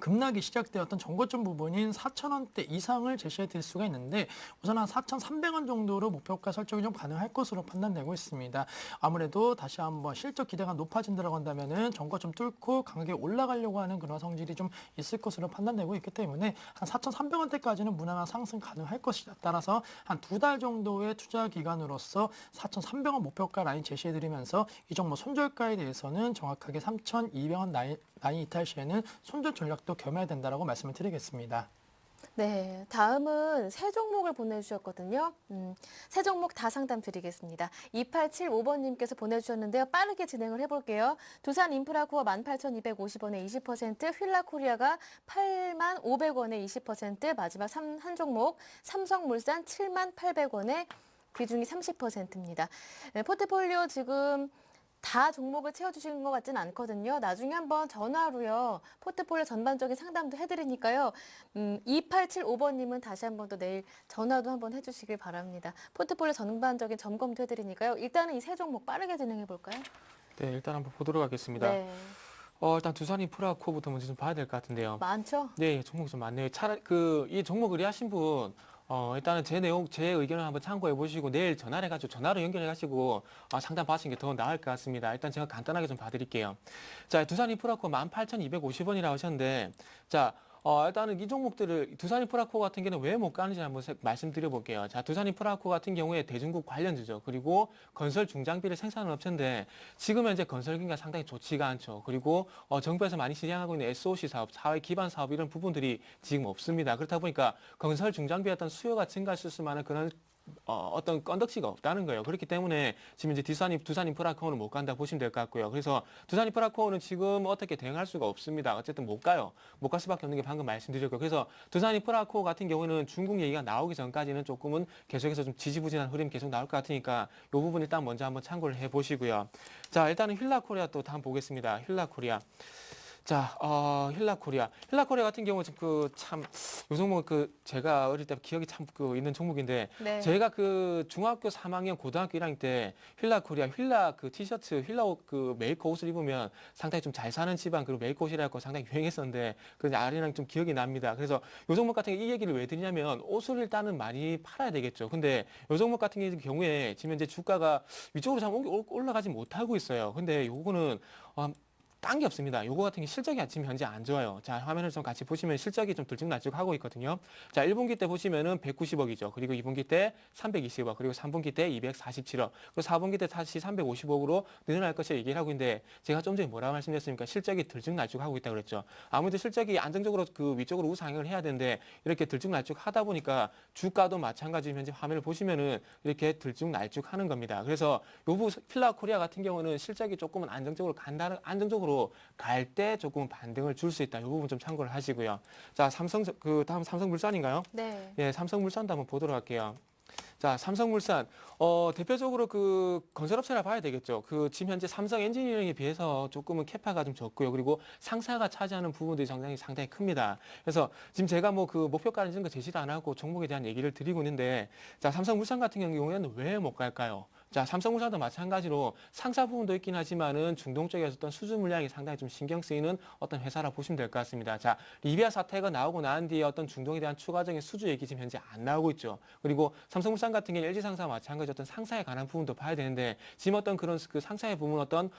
급락이 시작되었던 전고점 부분인 4,000원대 이상을 제시해 드릴 수가 있는데 우선 한 4,300원 정도로 목표가 설정이 좀 가능할 것으로 판단되고 있습니다. 아무래도 다시 한번 실적 기대가 높아진다고 한다면은 전고점 뚫고 강하게 올라가려고 하는 그런 성질이 좀 있을 것으로 판단되고 있기 때문에 한 4,300원대까지는 무난한 상승 가능할 것이다. 따라서 한 두 달 정도의 투자 기간으로서 4,300원 목표가 라인 제시해 드리면서 이 종목 손절가에 대해서는 정확하게 3,200원 라인 이탈 시에는 손절 전략도 겸해야 된다라고 말씀을 드리겠습니다. 네, 다음은 새 종목을 보내주셨거든요. 새 종목 다 상담 드리겠습니다. 2875번님께서 보내주셨는데요. 빠르게 진행을 해볼게요. 두산인프라코어 18,250원에 20%, 휠라코리아가 8,500원에 20%, 마지막 한 종목 삼성물산 7,800원에 비중이 30%입니다. 포트폴리오 지금 다 종목을 채워주시는 것 같지는 않거든요. 나중에 한번 전화로요. 포트폴리오 전반적인 상담도 해드리니까요. 2875번님은 다시 한번 또 내일 전화도 한번 해주시길 바랍니다. 포트폴리오 전반적인 점검도 해드리니까요. 일단은 이 세 종목 빠르게 진행해 볼까요? 네, 일단 한번 보도록 하겠습니다. 네. 일단 두산인프라코부터 먼저 좀 봐야 될 것 같은데요. 많죠? 네, 종목이 좀 많네요. 차라리 이 종목 의뢰하신 분, 일단은 제 의견을 한번 참고해 보시고 내일 전화를 해가지고 전화로 연결해 가지고 상담 받으시는 게 더 나을 것 같습니다. 일단 제가 간단하게 좀 봐드릴게요. 자, 두산인프라코 18,250원이라고 하셨는데, 자, 일단은 이 종목들을 두산인프라코 같은 경우는 왜 못 가는지 한번 말씀드려 볼게요. 자, 두산인프라코 같은 경우에 대중국 관련주죠. 그리고 건설 중장비를 생산하는 업체인데 지금 현재 건설 경기가 상당히 좋지가 않죠. 그리고 정부에서 많이 실행하고 있는 SOC 사업, 사회 기반 사업 이런 부분들이 지금 없습니다. 그렇다 보니까 건설 중장비의 어떤 수요가 증가할 수 있을 만한 그런 어떤 건덕지가 없다는 거예요. 그렇기 때문에 지금 이제 두산인프라코는 못 간다 보시면 될 것 같고요. 그래서 두산인프라코는 지금 어떻게 대응할 수가 없습니다. 어쨌든 못 가요. 못 갈 수밖에 없는 게 방금 말씀드렸고, 그래서 두산인프라코 같은 경우는 중국 얘기가 나오기 전까지는 조금은 계속해서 좀 지지부진한 흐름 계속 나올 것 같으니까 이 부분 일단 먼저 한번 참고를 해 보시고요. 자, 일단은 힐라코리아 또 한번 보겠습니다. 힐라코리아. 자, 힐라코리아. 힐라코리아 같은 경우 지금 요 종목 제가 어릴 때 기억이 참 있는 종목인데, 네. 제가 중학교 3학년, 고등학교 1학년 때 힐라코리아, 티셔츠, 힐라옷 메이커 옷을 입으면 상당히 좀 잘 사는 집안 메이커 옷이라고 상당히 유행했었는데, 아리랑 좀 기억이 납니다. 그래서 요 종목 같은 이 얘기를 왜 드리냐면, 옷을 일단은 많이 팔아야 되겠죠. 근데 요 종목 같은 경우에 지금 이제 주가가 위쪽으로 잘 올라가지 못하고 있어요. 근데 요거는, 딴 게 없습니다. 요거 같은 게 실적이 지금 현재 안 좋아요. 자, 화면을 좀 같이 보시면 실적이 좀 들쭉날쭉하고 있거든요. 자, 1분기 때 보시면은 190억이죠. 그리고 2분기 때 320억, 그리고 3분기 때 247억, 그리고 4분기 때 다시 350억으로 늘어날 것을 얘기를 하고 있는데, 제가 좀 전에 뭐라고 말씀드렸습니까? 실적이 들쭉날쭉하고 있다고 그랬죠. 아무래도 실적이 안정적으로 위쪽으로 우상향을 해야 되는데 이렇게 들쭉날쭉하다 보니까 주가도 마찬가지로 현재 화면을 보시면은 이렇게 들쭉날쭉하는 겁니다. 그래서 필라코리아 같은 경우는 실적이 조금은 안정적으로 갈 때 조금 반등을 줄 수 있다. 이 부분 좀 참고를 하시고요. 자, 다음 삼성물산인가요? 네. 예, 삼성물산도 한번 보도록 할게요. 자, 삼성물산, 대표적으로 건설업체라 봐야 되겠죠. 지금 현재 삼성 엔지니어링에 비해서 조금은 캐파가 좀 적고요. 그리고 상사가 차지하는 부분들이 상당히 큽니다. 그래서 지금 제가 목표가는 이런 거 제시도 안 하고 종목에 대한 얘기를 드리고 있는데, 자, 삼성물산 같은 경우에는 왜 못 갈까요? 자, 삼성물산도 마찬가지로 상사 부분도 있긴 하지만은 중동 쪽에서 어떤 수주 물량이 상당히 좀 신경 쓰이는 어떤 회사라 보시면 될 것 같습니다. 자, 리비아 사태가 나오고 난 뒤에 어떤 중동에 대한 추가적인 수주 얘기 지금 현재 안 나오고 있죠. 그리고 삼성물산 같은 경우는 LG상사와 마찬가지 어떤 상사에 관한 부분도 봐야 되는데, 지금 어떤 그런 상사의 부분 어떤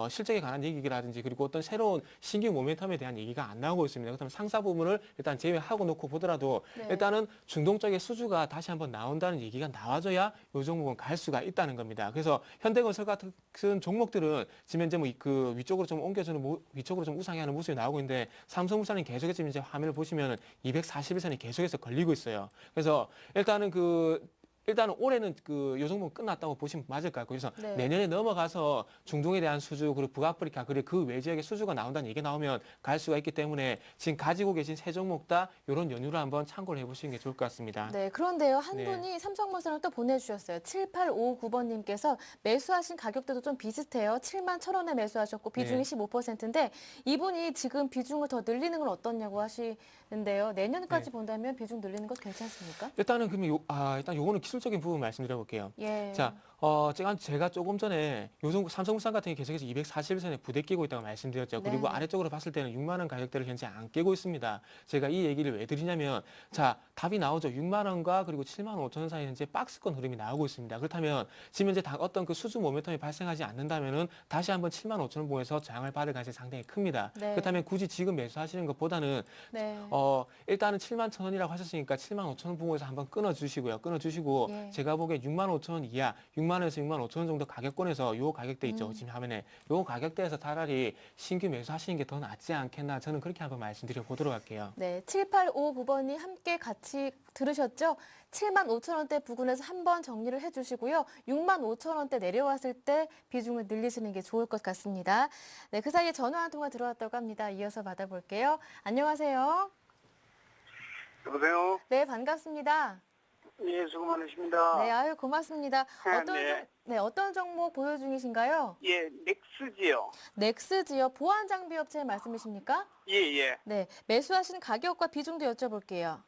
실적에 관한 얘기라든지, 그리고 어떤 새로운 신규 모멘텀에 대한 얘기가 안 나오고 있습니다. 그렇다면 상사 부분을 일단 제외하고 놓고 보더라도 네. 일단은 중동 쪽의 수주가 다시 한번 나온다는 얘기가 나와줘야 요 종목은 갈 수가 있다는 겁니다. 그래서 현대건설 같은 종목들은 지금 현재 위쪽으로 좀 위쪽으로 좀 우상향하는 모습이 나오고 있는데, 삼성물산은 계속해서 지금 이제 화면을 보시면 241선이 계속해서 걸리고 있어요. 그래서 일단은 올해는 요 종목은 끝났다고 보시면 맞을 것 같고, 그래서 네. 내년에 넘어가서 중동에 대한 수주, 그리고 북아프리카, 그리고 그 외 지역의 수주가 나온다는 얘기가 나오면 갈 수가 있기 때문에 지금 가지고 계신 세 종목 다 이런 연유를 한번 참고를 해보시는 게 좋을 것 같습니다. 네, 그런데요. 한 네. 분이 삼성물산을 또 보내주셨어요. 7859번님께서 매수하신 가격대도 좀 비슷해요. 7만 1,000원에 매수하셨고 비중이 네. 15%인데 이분이 지금 비중을 더 늘리는 건 어떠냐고 하시는데요. 내년까지 네. 본다면 비중 늘리는 것 괜찮습니까? 일단은 그러면 일단 요거는 기술적인 부분 말씀드려 볼게요. 예. 자, 제가 조금 전에 삼성물산 같은 게 계속해서 241선에 부대 끼고 있다고 말씀드렸죠. 그리고 네. 아래쪽으로 봤을 때는 6만 원 가격대를 현재 안 깨고 있습니다. 제가 이 얘기를 왜 드리냐면, 자, 답이 나오죠. 6만 원과 그리고 7만 5천 원 사이 현재 박스권 흐름이 나오고 있습니다. 그렇다면 지금 현재 어떤 수주 모멘텀이 발생하지 않는다면은 다시 한번 7만 5천 원 부에서 저항을 받을 가능성이 상당히 큽니다. 네. 그렇다면 굳이 지금 매수하시는 것보다는 네. 일단은 7만 1천 원이라고 하셨으니까 7만 5천 원 부분에서 한번 끊어주시고요. 끊어주시고 예. 제가 보기엔 6만 5천 원 이하, 6만 원에서 6만 5천 원 정도 가격권에서 요 가격대 있죠. 지금 화면에 요 가격대에서 차라리 신규 매수하시는 게 더 낫지 않겠나, 저는 그렇게 한번 말씀드려 보도록 할게요. 네, 7859번이 함께 같이 들으셨죠? 7만 5천 원대 부근에서 한번 정리를 해주시고요. 6만 5천 원대 내려왔을 때 비중을 늘리시는 게 좋을 것 같습니다. 네, 그 사이에 전화 한 통화 들어왔다고 합니다. 이어서 받아볼게요. 안녕하세요. 여보세요? 네, 반갑습니다. 예, 수고 많으십니다. 네, 아유 고맙습니다. 네. 어떤 종목 보유 중이신가요? 예, 넥스지요. 넥스지요. 보안 장비 업체 말씀이십니까? 예, 예. 네, 매수하신 가격과 비중도 여쭤볼게요.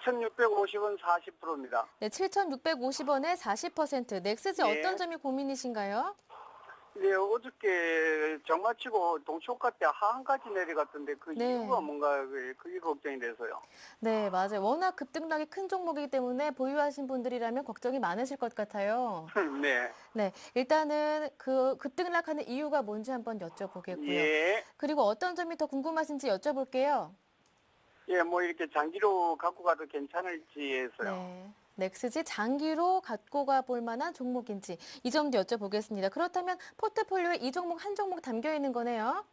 7,650원 40%입니다. 네, 7,650원에 40%. 넥스지 네. 어떤 점이 고민이신가요? 네, 어저께 정마치고 동시호가 때 하한까지 내려갔던데 그 네. 이유가 뭔가 그게 걱정이 돼서요. 네, 맞아요. 워낙 급등락이 큰 종목이기 때문에 보유하신 분들이라면 걱정이 많으실 것 같아요. 네. 네, 일단은 그 급등락하는 이유가 뭔지 한번 여쭤보겠고요. 예. 그리고 어떤 점이 더 궁금하신지 여쭤볼게요. 예, 뭐 이렇게 장기로 갖고 가도 괜찮을지 해서요. 네. 넥스지 장기로 갖고 가볼 만한 종목인지 이 점도 여쭤보겠습니다. 그렇다면 포트폴리오에 이 종목 한 종목 담겨 있는 거네요.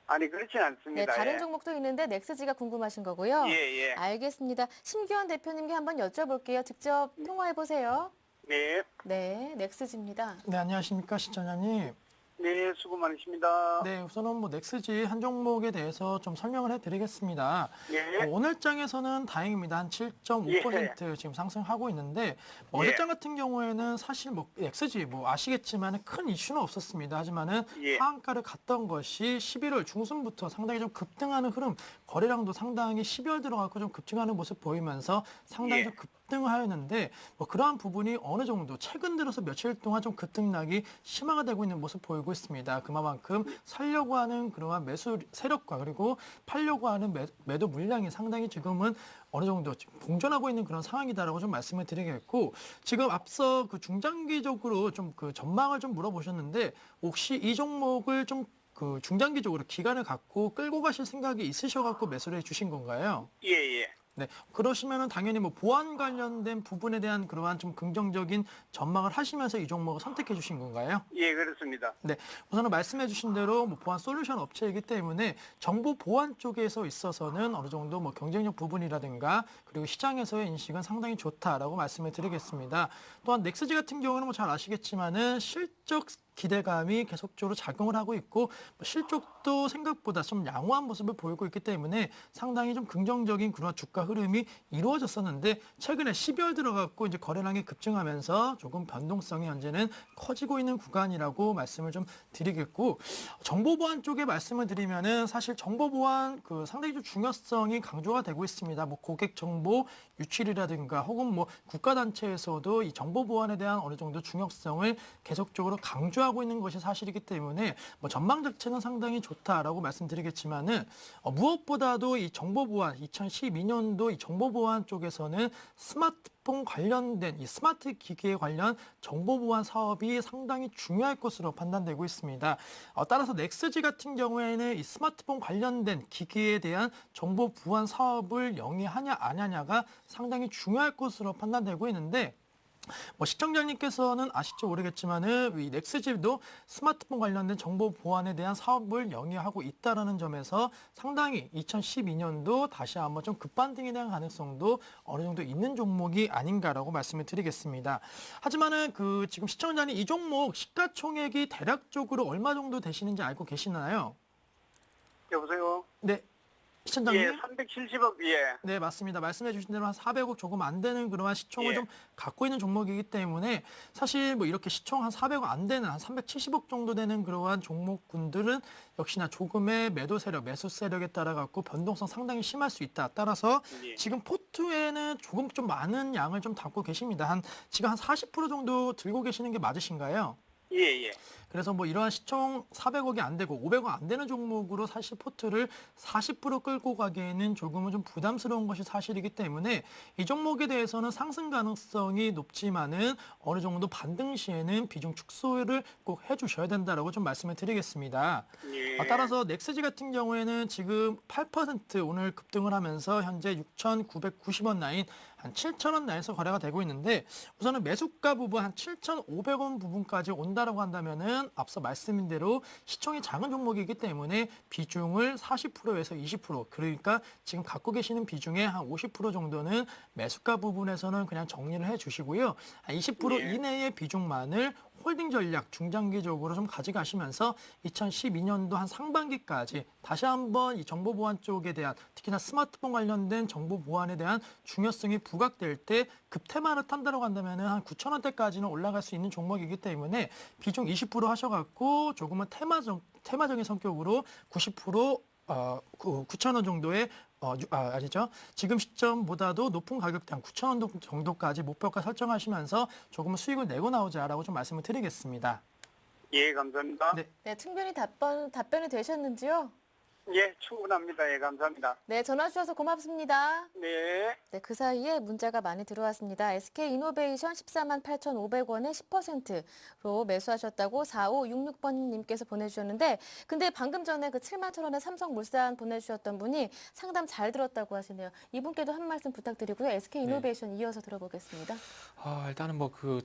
아니, 그렇진 네, 않습니다. 다른 예. 종목도 있는데 넥스지가 궁금하신 거고요. 예, 예. 알겠습니다. 심규환 대표님께 한번 여쭤볼게요. 직접 통화해 보세요. 네. 네, 넥스지입니다. 네, 안녕하십니까, 시청자님. 네, 수고 많으십니다. 네, 우선은 뭐 넥스지 한 종목에 대해서 좀 설명을 해드리겠습니다. 예. 오늘 장에서는 다행입니다. 한 7.5% 지금 상승하고 있는데 어제 장 같은 경우에는 사실 뭐 넥스지 뭐 아시겠지만 큰 이슈는 없었습니다. 하지만은 예. 하한가를 갔던 것이 11월 중순부터 상당히 좀 급등하는 흐름, 거래량도 상당히 12월 들어가고 좀 급증하는 모습 보이면서 상당히 예. 좀 급등하였는데 뭐 그러한 부분이 어느 정도 최근 들어서 며칠 동안 좀 급등락이 심화가 되고 있는 모습 보이고 있습니다. 그만큼 살려고 하는 그러한 매수 세력과 그리고 팔려고 하는 매도 물량이 상당히 지금은 어느 정도 지금 공존하고 있는 그런 상황이다라고 좀 말씀을 드리겠고 지금 앞서 그 중장기적으로 좀 그 전망을 좀 물어보셨는데 혹시 이 종목을 좀 그 중장기적으로 기간을 갖고 끌고 가실 생각이 있으셔갖고 매수를 해주신 건가요? 예, 예. 네, 그러시면은 당연히 뭐 보안 관련된 부분에 대한 그러한 좀 긍정적인 전망을 하시면서 이 종목을 선택해 주신 건가요? 예, 그렇습니다. 네, 우선은 말씀해 주신 대로 뭐 보안 솔루션 업체이기 때문에 정보 보안 쪽에서 있어서는 어느 정도 뭐 경쟁력 부분이라든가 그리고 시장에서의 인식은 상당히 좋다라고 말씀을 드리겠습니다. 또한 넥스지 같은 경우는 뭐 잘 아시겠지만은 실적 기대감이 계속적으로 작용을 하고 있고 실적도 생각보다 좀 양호한 모습을 보이고 있기 때문에 상당히 좀 긍정적인 그런 주가 흐름이 이루어졌었는데 최근에 12월 들어갔고 이제 거래량이 급증하면서 조금 변동성이 현재는 커지고 있는 구간이라고 말씀을 좀 드리겠고 정보보안 쪽에 말씀을 드리면은 사실 정보보안 그 상당히 좀 중요성이 강조가 되고 있습니다. 뭐 고객 정보 유출이라든가 혹은 뭐 국가단체에서도 이 정보보안에 대한 어느 정도 중요성을 계속적으로 강조하고 있는 것이 사실이기 때문에 뭐 전망 자체는 상당히 좋다라고 말씀드리겠지만은 무엇보다도 이 정보보안 2012년도 이 정보보안 쪽에서는 스마트폰 관련된 이 스마트 기기에 관련 정보보안 사업이 상당히 중요할 것으로 판단되고 있습니다. 따라서 넥스지 같은 경우에는 이 스마트폰 관련된 기기에 대한 정보 보안 사업을 영위하냐 안 하냐가 상당히 중요할 것으로 판단되고 있는데 뭐 시청자님께서는 아실지 모르겠지만은 이 넥스지도 스마트폰 관련된 정보 보안에 대한 사업을 영위하고 있다라는 점에서 상당히 2012년도 다시 한번 좀 급반등에 대한 가능성도 어느 정도 있는 종목이 아닌가라고 말씀을 드리겠습니다. 하지만은 그 지금 시청자님 이 종목 시가총액이 대략적으로 얼마 정도 되시는지 알고 계시나요? 여보세요? 네. 시청자님. 예, 370억, 예. 네, 맞습니다. 말씀해 주신 대로 한 400억 조금 안 되는 그러한 시총을 예. 좀 갖고 있는 종목이기 때문에 사실 뭐 이렇게 시총 한 400억 안 되는 한 370억 정도 되는 그러한 종목군들은 역시나 조금의 매도 세력, 매수 세력에 따라 갖고 변동성 상당히 심할 수 있다. 따라서 예. 지금 포트에는 조금 좀 많은 양을 좀 담고 계십니다. 지금 한 40% 정도 들고 계시는 게 맞으신가요? 예, 예. 그래서 뭐 이러한 시총 400억이 안 되고 500억 안 되는 종목으로 사실 포트를 40% 끌고 가기에는 조금은 좀 부담스러운 것이 사실이기 때문에 이 종목에 대해서는 상승 가능성이 높지만은 어느 정도 반등 시에는 비중 축소를 꼭 해주셔야 된다라고 좀 말씀을 드리겠습니다. 예. 따라서 넥스지 같은 경우에는 지금 8% 오늘 급등을 하면서 현재 6,990원 라인 한 7,000원 라인에서 거래가 되고 있는데 우선은 매수가 부분 한 7,500원 부분까지 온다라고 한다면은 앞서 말씀인 대로 시총이 작은 종목이기 때문에 비중을 40%에서 20% 그러니까 지금 갖고 계시는 비중의 한 50% 정도는 매수가 부분에서는 그냥 정리를 해주시고요. 한 20% 예. 이내의 비중만을 홀딩 전략 중장기적으로 좀 가져가시면서 2012년도 한 상반기까지 다시 한번 이 정보 보안 쪽에 대한 특히나 스마트폰 관련된 정보 보안에 대한 중요성이 부각될 때 급테마를 탄다고 한다면 한 9,000원대까지는 올라갈 수 있는 종목이기 때문에 비중 20% 하셔갖고 조금은 테마적인 성격으로 90% 9,000원 정도의 아니죠. 지금 시점보다도 높은 가격대 한 9,000원 정도까지 목표가 설정하시면서 조금은 수익을 내고 나오자라고 좀 말씀을 드리겠습니다. 예, 감사합니다. 네. 네, 충분히 답변이 되셨는지요? 예, 충분합니다. 예, 감사합니다. 네, 전화 주셔서 고맙습니다. 네. 네, 그 사이에 문자가 많이 들어왔습니다. SK이노베이션 14만 8,500원에 10%로 매수하셨다고 4566번님께서 보내주셨는데, 근데 방금 전에 그 7만 1,000원에 삼성물산 보내주셨던 분이 상담 잘 들었다고 하시네요. 이분께도 한 말씀 부탁드리고요. SK이노베이션 이어서 들어보겠습니다. 일단은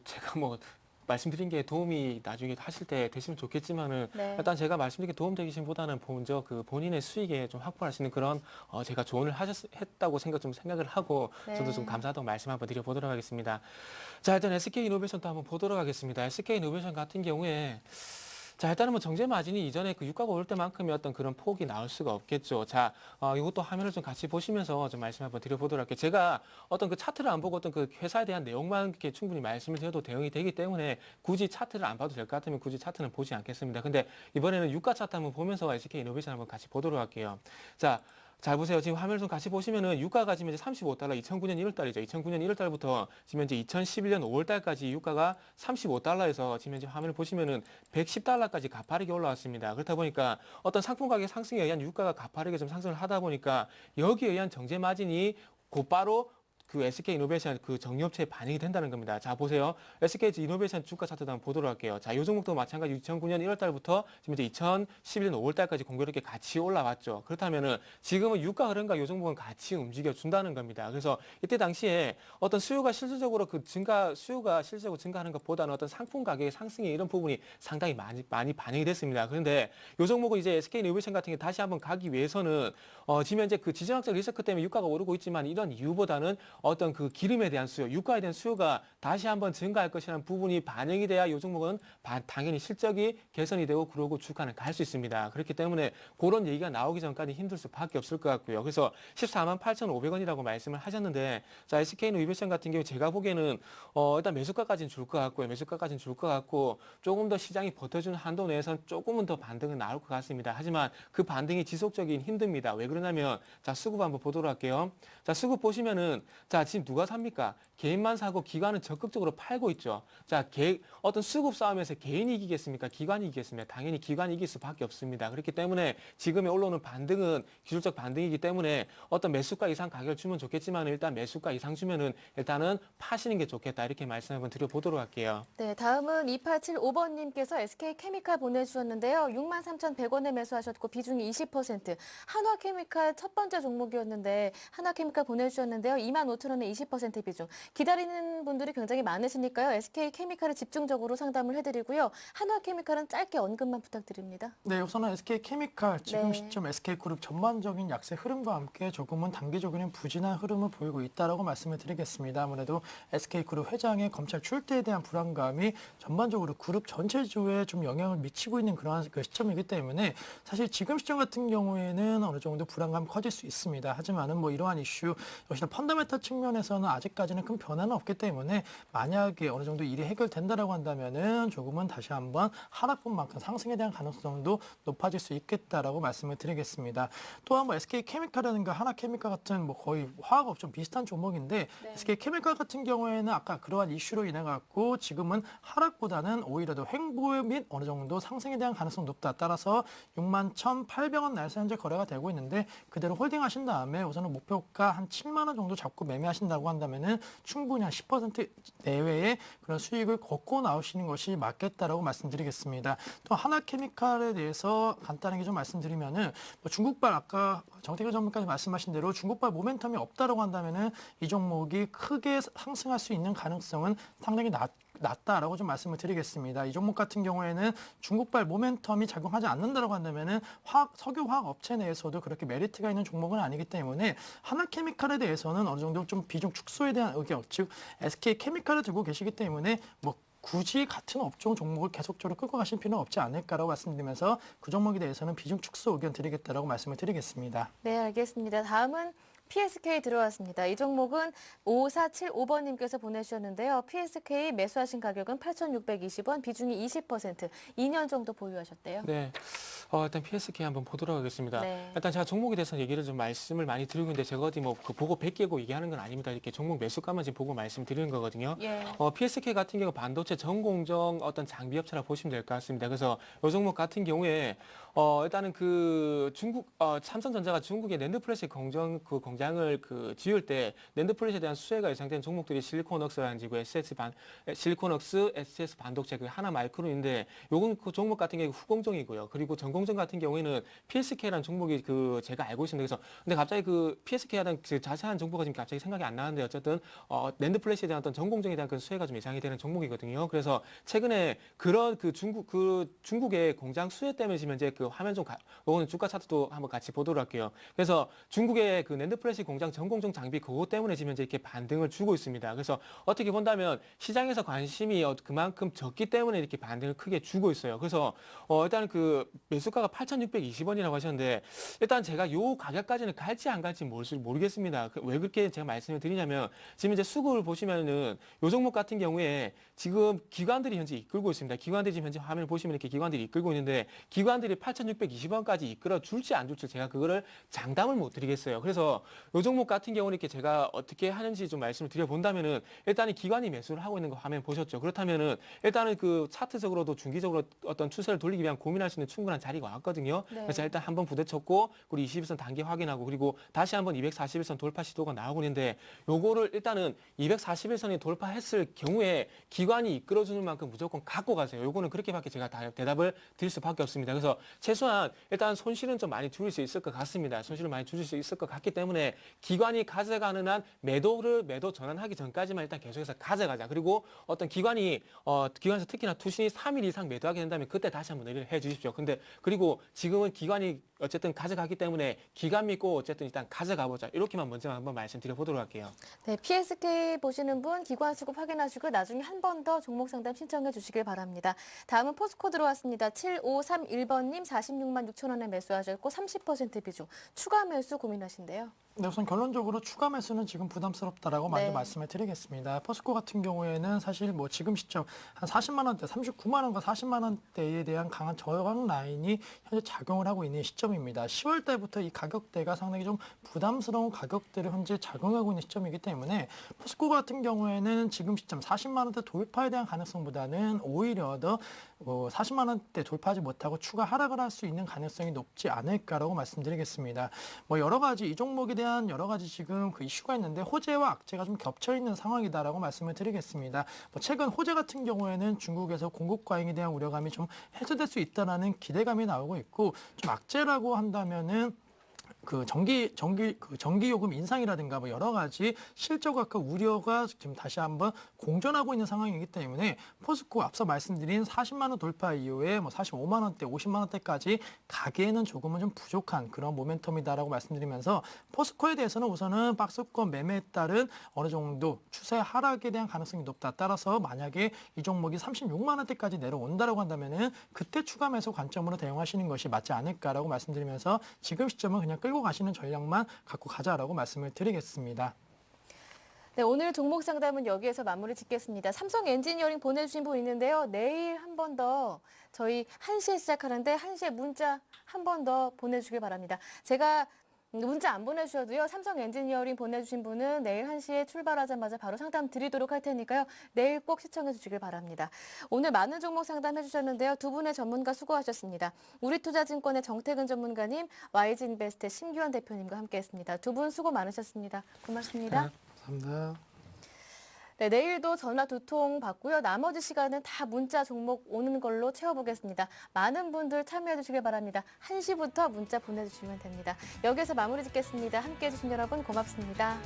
제가 말씀드린 게 도움이 나중에 하실 때 되시면 좋겠지만은 네. 일단 제가 말씀드린 게 도움되기보다는 먼저 본인의 수익에 좀 확보할 수 있는 그런 제가 조언을 했다고 생각을 하고 네. 저도 좀 감사하다고 말씀 한번 드려보도록 하겠습니다. 자, 일단 SK이노베이션도 한번 보도록 하겠습니다. SK이노베이션 같은 경우에 자, 일단은 정제 마진이 이전에 그 유가가 오를 때만큼의 어떤 그런 폭이 나올 수가 없겠죠. 자, 이것도 화면을 좀 같이 보시면서 좀 말씀 한번 드려보도록 할게요. 제가 어떤 그 차트를 안 보고 어떤 그 회사에 대한 내용만 이렇게 충분히 말씀을 드려도 대응이 되기 때문에 굳이 차트를 안 봐도 될 것 같으면 굳이 차트는 보지 않겠습니다. 근데 이번에는 유가 차트 한번 보면서 SK이노베이션 한번 같이 보도록 할게요. 자, 잘 보세요. 지금 화면을 좀 같이 보시면은 유가가 지금 이제 35달러, 2009년 1월달이죠. 2009년 1월달부터 지금 이제 2011년 5월달까지 유가가 35달러에서 지금 이제 화면을 보시면은 110달러까지 가파르게 올라왔습니다. 그렇다 보니까 어떤 상품 가격 상승에 의한 유가가 가파르게 좀 상승을 하다 보니까 여기에 의한 정제 마진이 곧바로 그 SK이노베이션 그 정유업체에 반영이 된다는 겁니다. 자, 보세요. SK이노베이션 주가 차트도 한번 보도록 할게요. 자, 요 종목도 마찬가지 2009년 1월 달부터 지금 이제 2011년 5월 달까지 공교롭게 같이 올라왔죠. 그렇다면은 지금은 유가 흐름과 요 종목은 같이 움직여 준다는 겁니다. 그래서 이때 당시에 어떤 수요가 실질적으로 수요가 실질적으로 증가하는 것보다는 어떤 상품 가격의 상승의 이런 부분이 상당히 많이 반영이 됐습니다. 그런데 요 종목은 이제 SK이노베이션 같은 게 다시 한번 가기 위해서는 지금 현재 그 지정학적 리스크 때문에 유가가 오르고 있지만 이런 이유보다는 어떤 그 기름에 대한 수요, 유가에 대한 수요가 다시 한번 증가할 것이라는 부분이 반영이 돼야 이 종목은 당연히 실적이 개선이 되고 그러고 주가는 갈 수 있습니다. 그렇기 때문에 그런 얘기가 나오기 전까지 힘들 수밖에 없을 것 같고요. 그래서 14만 8,500원이라고 말씀을 하셨는데, 자, SK이노베이션 같은 경우 제가 보기에는 일단 매수가까지는 줄 것 같고요. 매수가까지는 줄 것 같고 조금 더 시장이 버텨주는 한도 내에서는 조금은 더 반등은 나올 것 같습니다. 하지만 그 반등이 지속적이긴 힘듭니다. 왜 그러냐면 자, 수급 한번 보도록 할게요. 자, 수급 보시면은 자, 지금 누가 삽니까? 개인만 사고 기관은 적극적으로 팔고 있죠. 자, 어떤 수급 싸움에서 개인이 이기겠습니까? 기관이 이기겠습니까? 당연히 기관이 이길 수밖에 없습니다. 그렇기 때문에 지금에 올라오는 반등은 기술적 반등이기 때문에 어떤 매수가 이상 가격을 주면 좋겠지만 일단 매수가 이상 주면은 일단은 파시는 게 좋겠다. 이렇게 말씀 한번 드려보도록 할게요. 네, 다음은 2875번님께서 SK케미칼 보내주셨는데요. 63,100원에 매수하셨고 비중이 20%. 한화케미칼 첫 번째 종목이었는데 한화케미칼 보내주셨는데요. 25,000원에 20% 비중. 기다리는 분들이 굉장히 많으시니까요. SK케미칼을 집중적으로 상담을 해드리고요. 한화케미칼은 짧게 언급만 부탁드립니다. 네, 우선은 SK케미칼 지금 네. 시점 SK그룹 전반적인 약세 흐름과 함께 조금은 단기적으로는 부진한 흐름을 보이고 있다라고 말씀을 드리겠습니다. 아무래도 SK그룹 회장의 검찰 출두에 대한 불안감이 전반적으로 그룹 전체주에 좀 영향을 미치고 있는 그러한 그 시점이기 때문에 사실 지금 시점 같은 경우에는 어느 정도 불안감이 커질 수 있습니다. 하지만은 뭐 이러한 이슈 역시나 펀더멘탈 측면에서는 아직까지는 큰 변화는 없기 때문에 만약에 어느 정도 일이 해결된다라고 한다면은 조금은 다시 한번 하락분만큼 상승에 대한 가능성도 높아질 수 있겠다라고 말씀을 드리겠습니다. 또한 뭐 SK케미칼이라든가 하나케미칼 같은 뭐 거의 화학업종 비슷한 종목인데 네. SK케미칼 같은 경우에는 아까 그러한 이슈로 인해 갖고 지금은 하락보다는 오히려 더 횡보 및 어느 정도 상승에 대한 가능성이 높다. 따라서 61,800원 내에서 현재 거래가 되고 있는데 그대로 홀딩하신 다음에 우선은 목표가 한 7만 원 정도 잡고 매매하신다고 한다면은 충분히 한 10% 내외의 그런 수익을 걷고 나오시는 것이 맞겠다라고 말씀드리겠습니다. 또 하나케미칼에 대해서 간단하게 좀 말씀드리면은 뭐 중국발 아까 정태규 전문가님 말씀하신 대로 중국발 모멘텀이 없다라고 한다면은 이 종목이 크게 상승할 수 있는 가능성은 상당히 낮다라고 좀 말씀을 드리겠습니다. 이 종목 같은 경우에는 중국발 모멘텀이 작용하지 않는다라고 한다면은 석유화학 업체 내에서도 그렇게 메리트가 있는 종목은 아니기 때문에 하나케미칼에 대해서는 어느 정도 좀 비중 축소에 대한 의견, 즉 SK케미칼을 들고 계시기 때문에 뭐 굳이 같은 업종 종목을 계속적으로 끌고 가실 필요는 없지 않을까라고 말씀드리면서 그 종목에 대해서는 비중 축소 의견 드리겠다라고 말씀을 드리겠습니다. 네, 알겠습니다. 다음은 PSK 들어왔습니다. 이 종목은 5475번님께서 보내주셨는데요. PSK 매수하신 가격은 8,620원, 비중이 20%, 2년 정도 보유하셨대요. 네. 일단 PSK 한번 보도록 하겠습니다. 네. 일단 제가 종목에 대해서 얘기를 좀 말씀을 많이 드리고 있는데 제가 어디 뭐 그 보고 100개고 얘기하는 건 아닙니다. 이렇게 종목 매수가만 지금 보고 말씀드리는 거거든요. 예. PSK 같은 경우 반도체 전공정 어떤 장비 업체라 보시면 될 것 같습니다. 그래서 이 종목 같은 경우에 일단은 그 중국 삼성전자가 중국의 낸드 플래시 공장을 지을 때 낸드 플래시에 대한 수혜가 예상된 종목들이 실리콘웍스라든지 실리콘웍스, SGS 반도체 그 하나 마이크론인데 요건 그 종목 같은 경우 후공정이고요. 그리고 전공정 같은 경우에는 PSK라는 종목이 그 제가 알고 있습니다. 그래서 근데 갑자기 그 PSK에 대한 그 자세한 정보가 지금 갑자기 생각이 안 나는데 어쨌든 낸드 플래시에 대한 어떤 전공정에 대한 그 수혜가 좀 예상이 되는 종목이거든요. 그래서 최근에 그런 그 중국의 공장 수혜 때문에 지금 현재 그 화면 요거는 주가 차트도 한번 같이 보도록 할게요. 그래서 중국의 그 낸드 플래시 공장 전공정 장비 그것 때문에 지금 현재 이렇게 반등을 주고 있습니다. 그래서 어떻게 본다면 시장에서 관심이 그만큼 적기 때문에 이렇게 반등을 크게 주고 있어요. 그래서 일단 그 매수가가 8,620원이라고 하셨는데 일단 제가 요 가격까지는 갈지 안 갈지 모르겠습니다. 왜 그렇게 제가 말씀을 드리냐면 지금 이제 수급을 보시면은 요 종목 같은 경우에 지금 기관들이 현재 이끌고 있습니다. 기관들이 지금 현재 화면을 보시면 이렇게 기관들이 이끌고 있는데 기관들이 8,620원까지 이끌어 줄지 안 줄지 제가 그거를 장담을 못 드리겠어요. 그래서 요 종목 같은 경우는 이렇게 제가 어떻게 하는지 좀 말씀을 드려본다면은 일단은 기관이 매수를 하고 있는 거 화면 보셨죠. 그렇다면은 일단은 그 차트적으로도 중기적으로 어떤 추세를 돌리기 위한 고민할 수 있는 충분한 자리가 왔거든요. 네. 그래서 일단 한번 부딪혔고 그리고 21선 단계 확인하고 그리고 다시 한번 241선 돌파 시도가 나오고 있는데 요거를 일단은 241선이 돌파했을 경우에 기관이 이끌어주는 만큼 무조건 갖고 가세요. 요거는 그렇게밖에 제가 대답을 드릴 수밖에 없습니다. 그래서 최소한 일단 손실은 좀 많이 줄일 수 있을 것 같습니다. 손실을 많이 줄일 수 있을 것 같기 때문에 기관이 가져가는 한 매도 전환하기 전까지만 일단 계속해서 가져가자. 그리고 어떤 기관에서 특히나 투신이 3일 이상 매도하게 된다면 그때 다시 한번 의뢰를 해 주십시오. 근데 그리고 지금은 기관이 어쨌든 가져가기 때문에 기관 믿고 어쨌든 일단 가져가 보자. 이렇게만 먼저 한번 말씀드려 보도록 할게요. 네, PSK 보시는 분 기관 수급 확인하시고 나중에 한 번 더 종목 상담 신청해 주시길 바랍니다. 다음은 포스코 들어왔습니다. 7531번님 46만 6천 원에 매수하셨고 30% 비중 추가 매수 고민하신대요. 네, 우선 결론적으로 추가 매수는 지금 부담스럽다라고 먼저 네. 말씀을 드리겠습니다. 포스코 같은 경우에는 사실 뭐 지금 시점 한 40만 원대, 39만 원과 40만 원대에 대한 강한 저항 라인이 현재 작용을 하고 있는 시점입니다. 10월 달부터 이 가격대가 상당히 좀 부담스러운 가격대를 현재 작용하고 있는 시점이기 때문에 포스코 같은 경우에는 지금 시점 40만 원대 돌파에 대한 가능성보다는 오히려 더 40만 원대 돌파하지 못하고 추가 하락을 할 수 있는 가능성이 높지 않을까라고 말씀드리겠습니다. 뭐 여러 가지 이 종목에 대한 여러 가지 지금 그 이슈가 있는데 호재와 악재가 좀 겹쳐 있는 상황이다라고 말씀을 드리겠습니다. 뭐 최근 호재 같은 경우에는 중국에서 공급 과잉에 대한 우려감이 좀 해소될 수 있다라는 기대감이 나오고 있고 좀 악재라고 한다면은 전기 요금 인상이라든가 뭐 여러 가지 실적 악화 우려가 지금 다시 한번 공존하고 있는 상황이기 때문에 포스코 앞서 말씀드린 40만 원 돌파 이후에 뭐 45만 원대, 50만 원대까지 가기에는 조금은 좀 부족한 그런 모멘텀이다라고 말씀드리면서 포스코에 대해서는 우선은 박스권 매매에 따른 어느 정도 추세 하락에 대한 가능성이 높다. 따라서 만약에 이 종목이 36만 원대까지 내려온다라고 한다면은 그때 추가 매수 관점으로 대응하시는 것이 맞지 않을까라고 말씀드리면서 지금 시점은 그냥 끌고 가시는 전략만 갖고 가자라고 말씀을 드리겠습니다. 네, 오늘 종목 상담은 여기에서 마무리 짓겠습니다. 삼성 엔지니어링 보내주신 분 있는데요. 내일 한 번 더 저희 1시에 시작하는데 1시에 문자 한 번 더 보내주길 바랍니다. 제가 문자 안 보내주셔도요. 삼성 엔지니어링 보내주신 분은 내일 1시에 출발하자마자 바로 상담 드리도록 할 테니까요. 내일 꼭 시청해 주시길 바랍니다. 오늘 많은 종목 상담해 주셨는데요. 두 분의 전문가 수고하셨습니다. 우리투자증권의 정태근 전문가님, YG인베스트의 심규환 대표님과 함께했습니다. 두 분 수고 많으셨습니다. 고맙습니다. 네, 감사합니다. 네, 내일도 전화 2통 받고요. 나머지 시간은 다 문자 종목 오는 걸로 채워보겠습니다. 많은 분들 참여해 주시길 바랍니다. 1시부터 문자 보내주시면 됩니다. 여기서 마무리 짓겠습니다. 함께해 주신 여러분 고맙습니다.